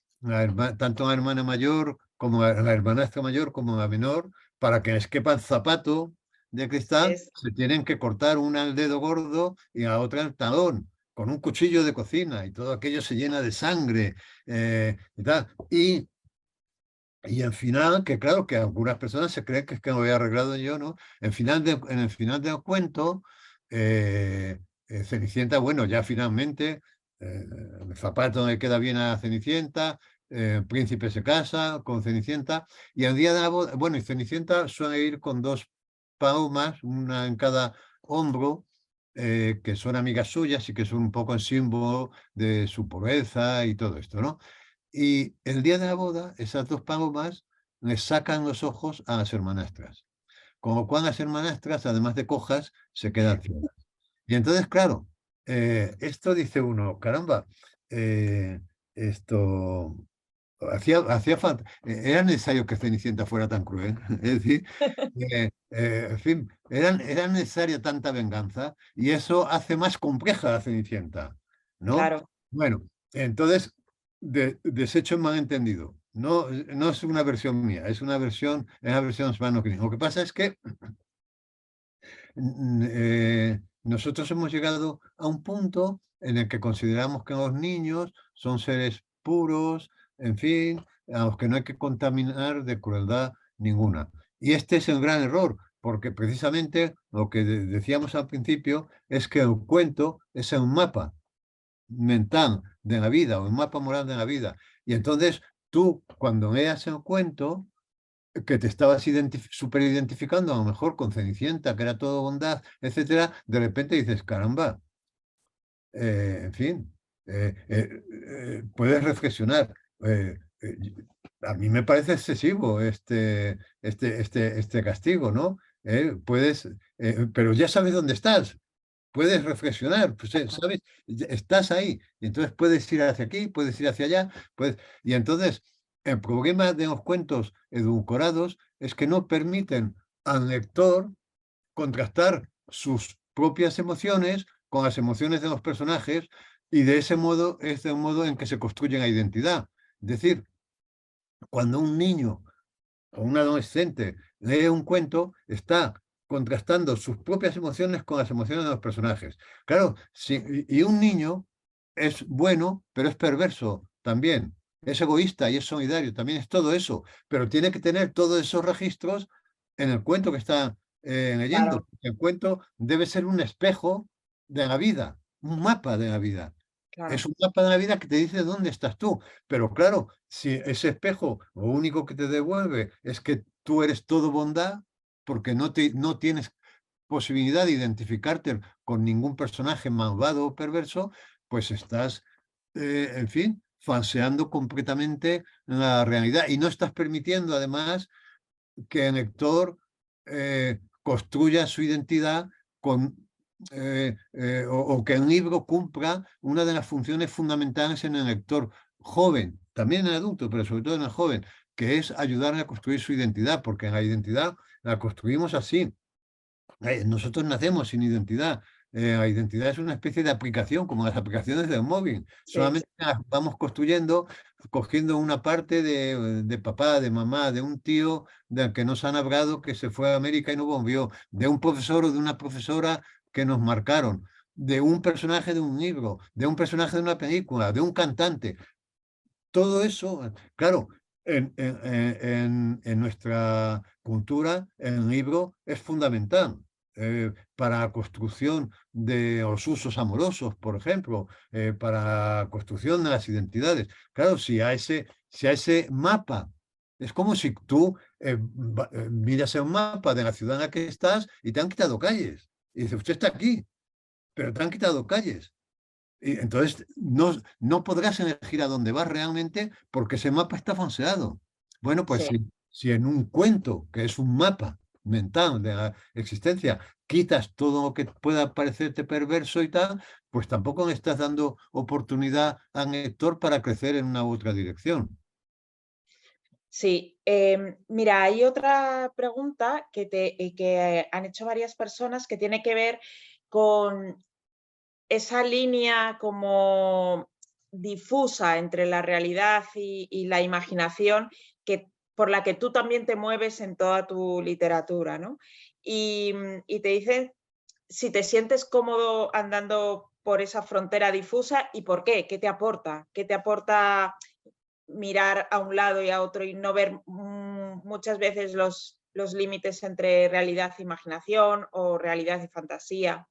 Speaker 1: tanto la hermana mayor como la hermanastra mayor como la menor, para que les quepa el zapato de cristal,
Speaker 2: Es,
Speaker 1: se tienen que cortar una al dedo gordo y la otra al talón, con un cuchillo de cocina, y todo aquello se llena de sangre, y tal. Y al final, que claro, que algunas personas se creen que es que lo he arreglado yo, ¿no? En el final del cuento, Cenicienta, bueno, ya finalmente, el zapato le queda bien a Cenicienta, el príncipe se casa con Cenicienta, y el día de la boda, bueno, y Cenicienta suele ir con dos palmas, una en cada hombro, que son amigas suyas y que son un poco el símbolo de su pureza y todo esto, ¿no? Y el día de la boda, esas dos palomas les sacan los ojos a las hermanastras. Con lo cual las hermanastras, además de cojas, se quedan ciegas. Y entonces, claro, esto dice uno, caramba, esto hacía falta, era necesario que Cenicienta fuera tan cruel. Es decir, en fin, era necesaria tanta venganza y eso hace más compleja la Cenicienta, ¿no?
Speaker 2: claro.
Speaker 1: Bueno, entonces, deshecho el malentendido. No, no es una versión mía, es la versión Osvaldo Green. Lo que pasa es que nosotros hemos llegado a un punto en el que consideramos que los niños son seres puros, en fin, a los que no hay que contaminar de crueldad ninguna. Y este es el gran error, porque precisamente lo que decíamos al principio es que el cuento es un mapa mental de la vida o un mapa moral de la vida. Y entonces tú, cuando leas el cuento, que te estabas superidentificando a lo mejor con Cenicienta, que era todo bondad, etcétera, de repente dices, caramba, en fin, puedes reflexionar. A mí me parece excesivo este castigo, ¿no? Pero ya sabes dónde estás, puedes reflexionar, pues, ¿sabes? Estás ahí, y entonces puedes ir hacia aquí, puedes ir hacia allá, y entonces el problema de los cuentos edulcorados es que no permiten al lector contrastar sus propias emociones con las emociones de los personajes y de ese modo es de un modo en que se construye la identidad. Es decir, cuando un niño o un adolescente lee un cuento, está contrastando sus propias emociones con las emociones de los personajes. Claro, y un niño es bueno, pero es perverso también. Es egoísta y es solidario, también es todo eso, pero tiene que tener todos esos registros en el cuento que está leyendo.
Speaker 2: Claro,
Speaker 1: El cuento debe ser un espejo de la vida, un mapa de la vida. Es
Speaker 2: claro,
Speaker 1: un mapa de la vida que te dice dónde estás tú. Pero claro, si ese espejo lo único que te devuelve es que tú eres todo bondad, porque no tienes posibilidad de identificarte con ningún personaje malvado o perverso, pues estás, en fin, falseando completamente la realidad y no estás permitiendo además que el lector construya su identidad con, o que el libro cumpla una de las funciones fundamentales en el lector joven, también en el adulto, pero sobre todo en el joven, que es ayudarle a construir su identidad, porque la identidad la construimos así. Nosotros nacemos sin identidad. La identidad es una especie de aplicación, como las aplicaciones del móvil.
Speaker 2: sí,
Speaker 1: Solamente las vamos construyendo, cogiendo una parte de papá, de mamá, de un tío del que nos han hablado que se fue a América y no volvió, de un profesor o de una profesora que nos marcaron, de un personaje de un libro, de un personaje de una película, de un cantante. Todo eso, claro, en nuestra cultura, el libro es fundamental para la construcción de los usos amorosos, por ejemplo, para la construcción de las identidades. Claro, si a ese mapa, es como si tú miras el mapa de la ciudad en la que estás y te han quitado calles. Y dices, usted está aquí, pero te han quitado calles. Y entonces no podrás elegir a dónde vas realmente porque ese mapa está falseado. Bueno, pues
Speaker 2: sí.
Speaker 1: si en un cuento, que es un mapa mental de la existencia, quitas todo lo que pueda parecerte perverso y tal, pues tampoco le estás dando oportunidad al lector para crecer en una u otra dirección.
Speaker 2: Sí, mira, hay otra pregunta que han hecho varias personas que tiene que ver con esa línea como difusa entre la realidad y la imaginación por la que tú también te mueves en toda tu literatura, ¿no? Y te dicen si te sientes cómodo andando por esa frontera difusa y por qué, qué te aporta, qué te aporta mirar a un lado y a otro y no ver muchas veces los límites entre realidad e imaginación o realidad y fantasía.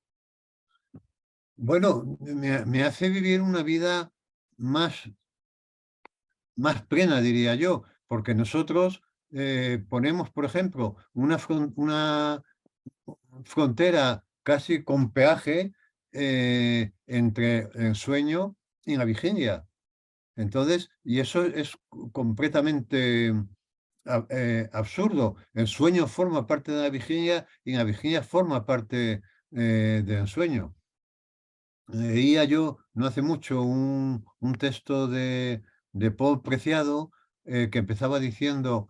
Speaker 1: Bueno, me hace vivir una vida más, más plena, diría yo, porque nosotros ponemos, por ejemplo, una frontera casi con peaje entre el sueño y la vigilia. Entonces, y eso es completamente absurdo. El sueño forma parte de la vigilia y la vigilia forma parte del sueño. Leía yo no hace mucho un texto de Paul Preciado que empezaba diciendo,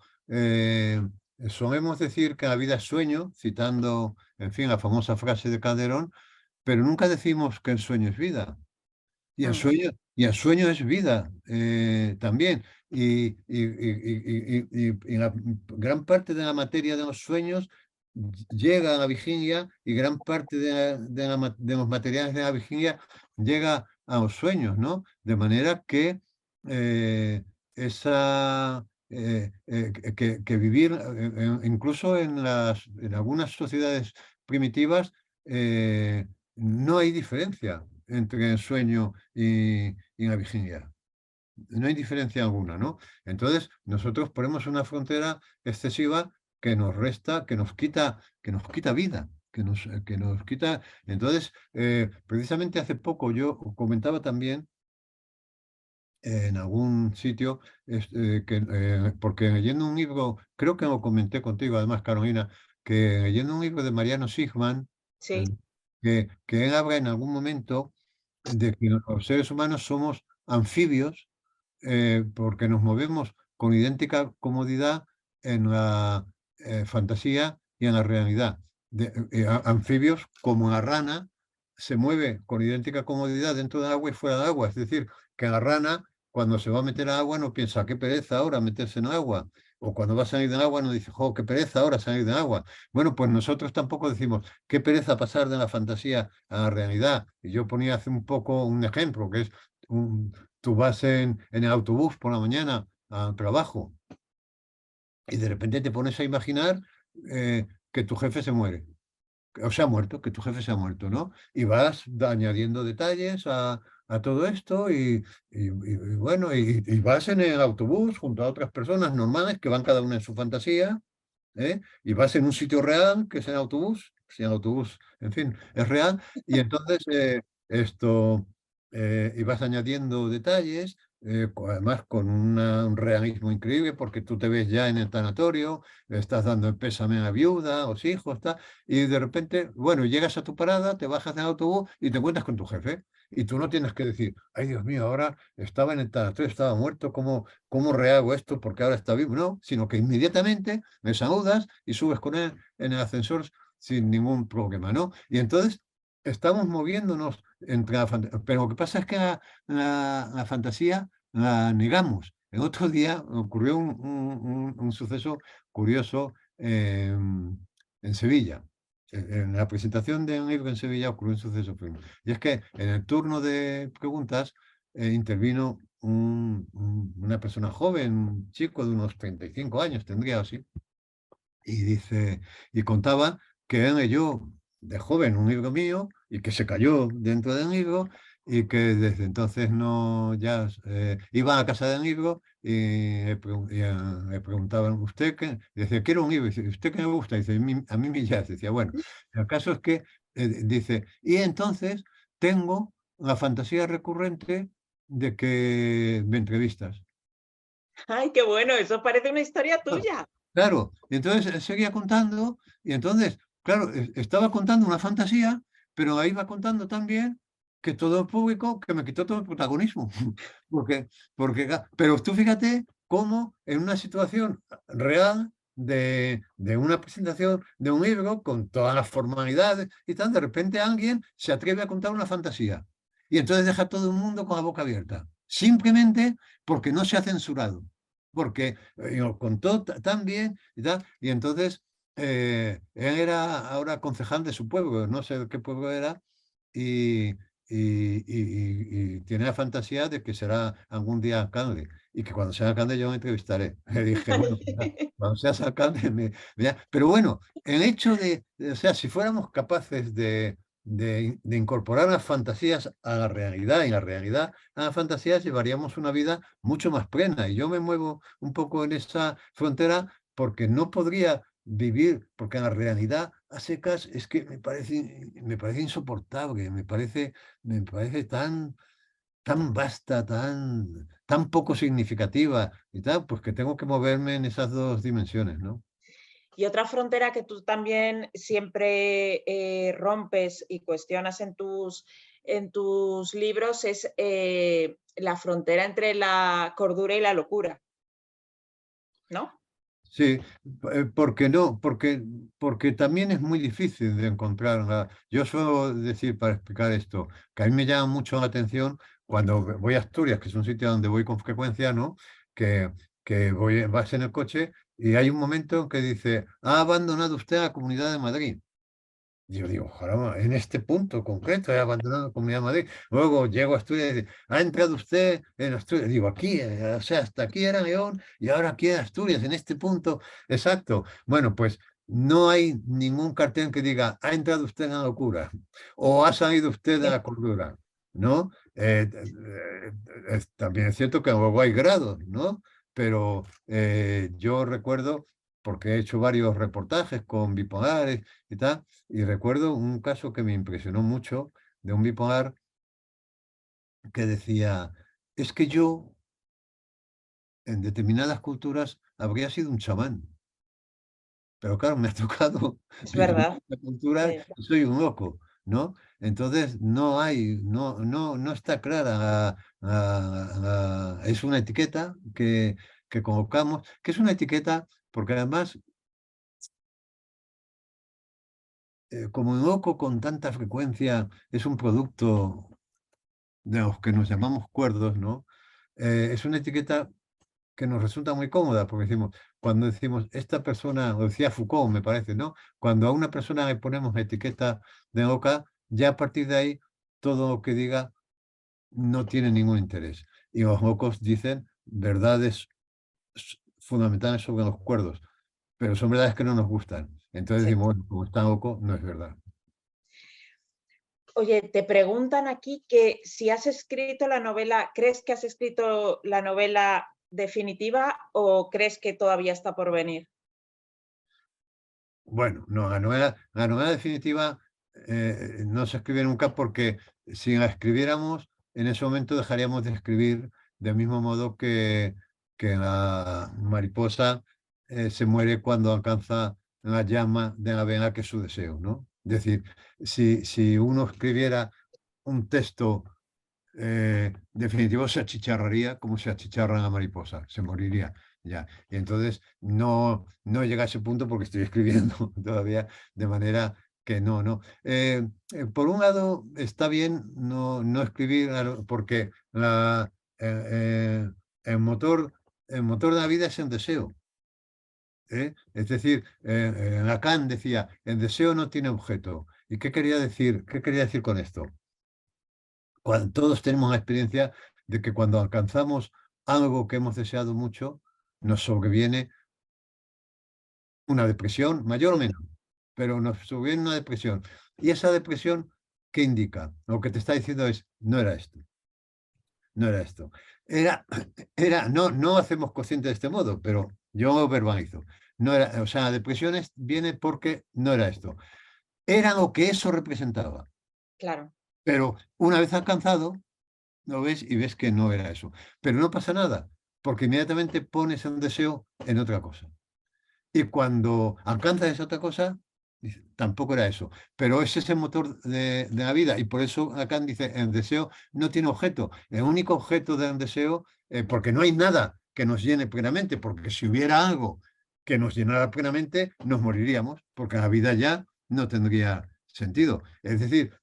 Speaker 1: solemos decir que la vida es sueño, citando, en fin, la famosa frase de Calderón, pero nunca decimos que el sueño es vida.
Speaker 2: Mm,
Speaker 1: Y el sueño es vida también. Y la gran parte de la materia de los sueños llega a la vigilia y gran parte de los materiales de la vigilia llega a los sueños, ¿no? De manera que eh, que vivir, incluso en algunas sociedades primitivas, no hay diferencia entre el sueño y la vigilia. no hay diferencia alguna, ¿no? Entonces, nosotros ponemos una frontera excesiva que nos resta, que nos quita vida, que nos quita. Entonces, precisamente hace poco yo comentaba también en algún sitio, porque leyendo un libro, creo que lo comenté contigo, además, Carolina, que leyendo un libro de Mariano Sigman,
Speaker 2: Sí.
Speaker 1: eh, que él habla en algún momento de que los seres humanos somos anfibios, porque nos movemos con idéntica comodidad en la fantasía y en la realidad. Anfibios como la rana se mueve con idéntica comodidad dentro del agua y fuera del agua. Es decir, que la rana cuando se va a meter a agua no piensa, qué pereza ahora meterse en el agua. O cuando va a salir del agua no dice, jo, qué pereza ahora salir del agua. Bueno, pues nosotros tampoco decimos, qué pereza pasar de la fantasía a la realidad. Y yo ponía hace un poco un ejemplo, que es, tú vas en el autobús por la mañana al trabajo y de repente te pones a imaginar que tu jefe se muere o se ha muerto, que tu jefe se ha muerto, ¿no? Y vas añadiendo detalles a todo esto y bueno, y vas en el autobús junto a otras personas normales que van cada una en su fantasía, ¿eh? Y vas en un sitio real, que es el autobús, si el autobús, en fin, es real, y entonces y vas añadiendo detalles, además con un realismo increíble, porque tú te ves ya en el tanatorio, le estás dando el pésame a la viuda, a los hijos, tal, y de repente, bueno, llegas a tu parada, te bajas del autobús y te encuentras con tu jefe. Y tú no tienes que decir, ay Dios mío, ahora estaba en el tanatorio, estaba muerto, ¿cómo rehago esto? Porque ahora está vivo. No, sino que inmediatamente me saludas y subes con él en el ascensor sin ningún problema, ¿no? Y entonces estamos moviéndonos entre la fantasía, pero lo que pasa es que la fantasía la negamos. El otro día ocurrió un suceso curioso en Sevilla. En la presentación de un libro en Sevilla ocurrió un suceso curioso. Y es que en el turno de preguntas intervino una persona joven, un chico de unos 35 años, tendría así, y dice, y contaba que él leyó de joven un libro mío y que se cayó dentro del libro y que desde entonces no ya iba a casa del libro y le preguntaban, ¿usted qué? Y decía, quiero un libro. Y dice, ¿usted qué me gusta? Y dice, a mí me jazz. Decía, bueno, el caso es que dice, y entonces tengo la fantasía recurrente de que me entrevistas.
Speaker 2: Ay, qué bueno, eso parece una historia
Speaker 1: Claro,
Speaker 2: tuya.
Speaker 1: claro. Y entonces él seguía contando, y entonces, claro, estaba contando una fantasía, pero ahí va contando también que todo el público, que me quitó todo el protagonismo. Porque, pero tú fíjate cómo en una situación real de una presentación de un libro, con todas las formalidades y tal, de repente alguien se atreve a contar una fantasía. Y entonces deja a todo el mundo con la boca abierta, simplemente porque no se ha censurado porque lo contó tan bien y tal. Y entonces él era ahora concejal de su pueblo, no sé de qué pueblo era, y, y tiene la fantasía de que será algún día alcalde y que cuando sea alcalde yo me entrevistaré. Le dije, bueno, pues, cuando seas alcalde, pero bueno, el hecho o sea, si fuéramos capaces de incorporar las fantasías a la realidad y la realidad a las fantasías, llevaríamos una vida mucho más plena. Y yo me muevo un poco en esa frontera porque no podría vivir, porque la realidad a secas es que me parece insoportable, me parece tan vasta, tan poco significativa y tal, pues que tengo que moverme en esas dos dimensiones, ¿no?
Speaker 2: Y otra frontera que tú también siempre rompes y cuestionas en tus libros es la frontera entre la cordura y la locura, ¿no?
Speaker 1: Sí, ¿por qué no? Porque también es muy difícil de encontrar. Yo suelo decir para explicar esto, que a mí me llama mucho la atención cuando voy a Asturias, que es un sitio donde voy con frecuencia, ¿no? Que, vas en el coche y hay un momento en que dice, ha abandonado usted la Comunidad de Madrid. Y yo digo, caramba, en este punto concreto he abandonado la Comunidad de Madrid. Luego llego a Asturias y dice, ¿ha entrado usted en Asturias? Digo, aquí, o sea, hasta aquí era León y ahora aquí en Asturias, en este punto exacto. Bueno, pues no hay ningún cartel que diga, ha entrado usted en la locura o ha salido usted de la cordura. ¿no? También es cierto que luego hay grados, ¿no? Pero yo recuerdo, porque he hecho varios reportajes con bipolares y tal, y recuerdo un caso que me impresionó mucho de un bipolar que decía, es que yo en determinadas culturas habría sido un chamán. Pero claro, me ha tocado
Speaker 2: Es
Speaker 1: vivir en
Speaker 2: verdad.
Speaker 1: esta cultura
Speaker 2: Sí,
Speaker 1: y soy un loco, ¿no? Entonces no hay, no está clara, es una etiqueta que colocamos, que es una etiqueta, porque además, como un loco con tanta frecuencia es un producto de los que nos llamamos cuerdos, ¿no? Es una etiqueta que nos resulta muy cómoda, porque decimos, cuando decimos, esta persona, lo decía Foucault, me parece, ¿no? Cuando a una persona le ponemos etiqueta de loca, ya a partir de ahí, todo lo que diga no tiene ningún interés. Y los locos dicen verdades fundamentales sobre los cuerdos, pero son verdades que no nos gustan. Entonces
Speaker 2: sí.
Speaker 1: decimos, bueno, como está loco, no es verdad.
Speaker 2: Oye, te preguntan aquí que si has escrito la novela, ¿crees que has escrito la novela definitiva o crees que todavía está por venir?
Speaker 1: Bueno, no, la novela definitiva no se escribe nunca porque si la escribiéramos, en ese momento dejaríamos de escribir del mismo modo que la mariposa se muere cuando alcanza la llama de la vela que es su deseo, ¿no? Es decir, si uno escribiera un texto definitivo se achicharraría como se achicharra la mariposa, se moriría ya. Y entonces no llega a ese punto porque estoy escribiendo todavía de manera que no. Por un lado, está bien no escribir porque eh, el motor, el motor de la vida es el deseo. Es decir, Lacan decía, el deseo no tiene objeto. ¿Y qué quería decir? ¿Qué quería decir con esto? Todos tenemos la experiencia de que cuando alcanzamos algo que hemos deseado mucho, nos sobreviene una depresión, mayor o menor, pero nos sobreviene una depresión. Y esa depresión, ¿qué indica? Lo que te está diciendo es, no era esto, no era esto. No hacemos consciente de este modo, pero yo lo verbalizo. No era, o sea, la depresión viene porque no era esto. Era lo que eso representaba.
Speaker 2: Claro,
Speaker 1: Pero una vez alcanzado, lo ves y ves que no era eso. Pero no pasa nada, porque inmediatamente pones un deseo en otra cosa. Y cuando alcanzas esa otra cosa, dices, tampoco era eso. Pero ese es el motor de la vida. Y por eso acá dice, el deseo no tiene objeto. El único objeto del deseo, porque no hay nada que nos llene plenamente, porque si hubiera algo que nos llenara plenamente, nos moriríamos, porque la vida ya no tendría sentido. Es decir,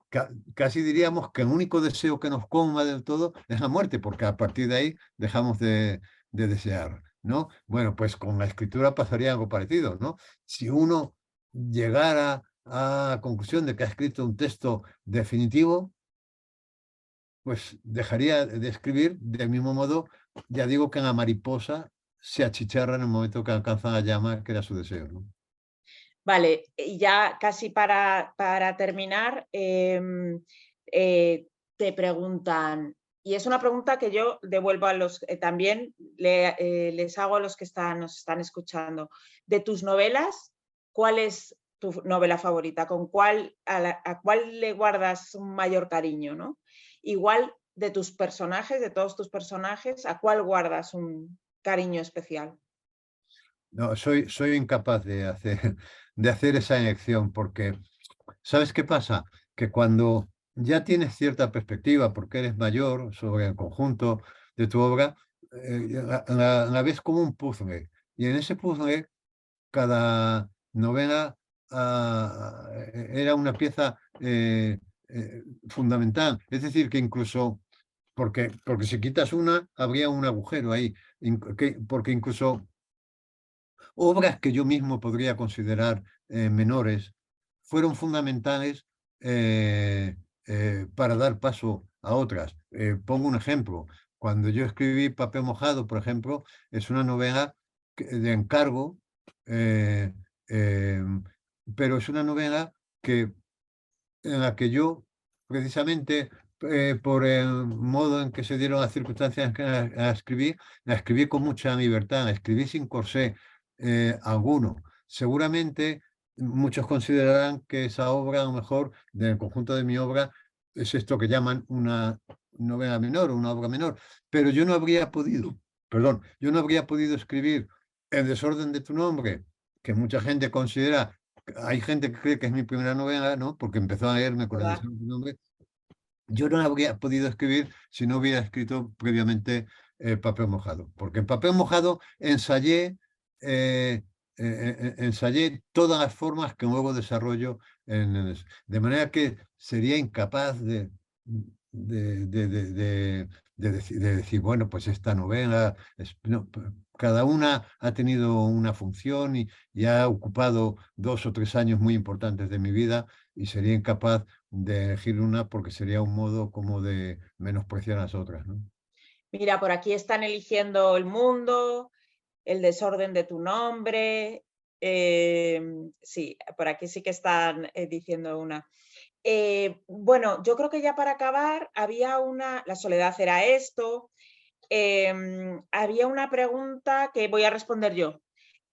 Speaker 1: casi diríamos que el único deseo que nos colma del todo es la muerte, porque a partir de ahí dejamos de desear, ¿no? Bueno, pues con la escritura pasaría algo parecido, ¿no? Si uno llegara a la conclusión de que ha escrito un texto definitivo, pues dejaría de escribir del mismo modo, ya digo que en la mariposa se achicharra en el momento que alcanza la llama, que era su deseo, ¿no?
Speaker 2: vale, y ya casi para terminar, te preguntan, y es una pregunta que yo devuelvo a los, también les hago a los que nos están escuchando. De tus novelas, ¿cuál es tu novela favorita? ¿Con cuál, a cuál le guardas un mayor cariño, ¿no? Igual de tus personajes, de todos tus personajes, ¿a cuál guardas un cariño especial?
Speaker 1: No, soy incapaz de hacer esa elección porque, ¿sabes qué pasa? Que cuando ya tienes cierta perspectiva, porque eres mayor sobre el conjunto de tu obra, la ves como un puzzle. Y en ese puzzle, cada novela era una pieza fundamental. Es decir, que incluso, porque si quitas una, habría un agujero ahí. Porque incluso obras que yo mismo podría considerar menores, fueron fundamentales para dar paso a otras. Pongo un ejemplo. Cuando yo escribí Papel mojado, por ejemplo, es una novela de encargo, eh, eh, pero es una novela en la que yo, precisamente por el modo en que se dieron las circunstancias a escribir, la escribí con mucha libertad, escribí sin corsé alguno. Seguramente muchos considerarán que esa obra, a lo mejor, del conjunto de mi obra, es esto que llaman una novela menor o una obra menor, pero yo no habría podido, perdón, yo no habría podido escribir El desorden de tu nombre, que mucha gente considera, hay gente que cree que es mi primera novela, ¿no? Porque empezó a leerme con El
Speaker 2: ¿Verdad?
Speaker 1: desorden de tu nombre. Yo no habría podido escribir si no hubiera escrito previamente Papel mojado, porque en Papel mojado ensayé todas las formas que luego desarrollo de manera que sería incapaz de decir, bueno, pues esta novela, no, cada una ha tenido una función y ha ocupado 2 o 3 años muy importantes de mi vida y sería incapaz de elegir una porque sería un modo como de menospreciar a las otras, ¿no?
Speaker 2: Mira, por aquí están eligiendo El mundo, El desorden de tu nombre. Sí, por aquí sí que están diciendo una. Bueno, yo creo que ya para acabar había una, la soledad era esto, había una pregunta que voy a responder yo,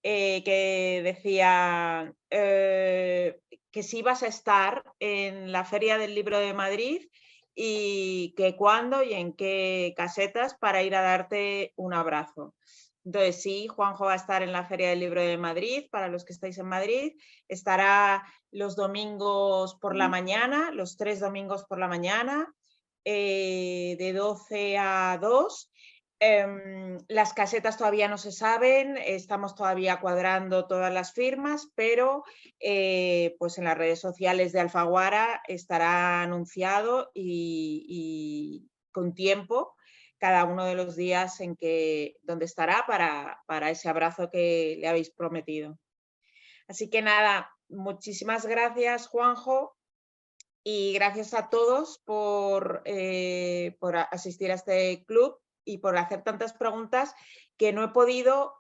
Speaker 2: que decía que si ibas a estar en la Feria del Libro de Madrid y que cuándo y en qué casetas para ir a darte un abrazo. Entonces, sí, Juanjo va a estar en la Feria del Libro de Madrid, para los que estáis en Madrid. Estará los domingos por la mañana, los 3 domingos por la mañana, de 12 a 2. Las casetas todavía no se saben, estamos todavía cuadrando todas las firmas, pero pues en las redes sociales de Alfaguara estará anunciado y con tiempo cada uno de los días en que donde estará para ese abrazo que le habéis prometido. Así que nada, muchísimas gracias, Juanjo, y gracias a todos por asistir a este club y por hacer tantas preguntas que no he podido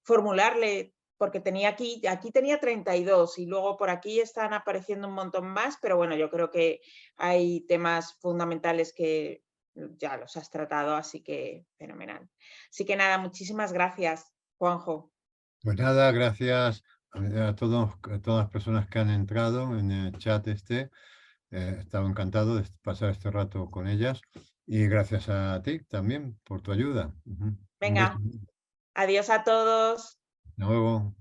Speaker 2: formularle, porque tenía aquí tenía 32 y luego por aquí están apareciendo un montón más, pero bueno, yo creo que hay temas fundamentales que ya los has tratado, así que fenomenal. Así que nada, muchísimas gracias, Juanjo.
Speaker 1: Pues nada, gracias a todas las personas que han entrado en el chat este. He estado encantado de pasar este rato con ellas y gracias a ti también por tu ayuda. Un beso.
Speaker 2: Venga, adiós a todos.
Speaker 1: Hasta luego.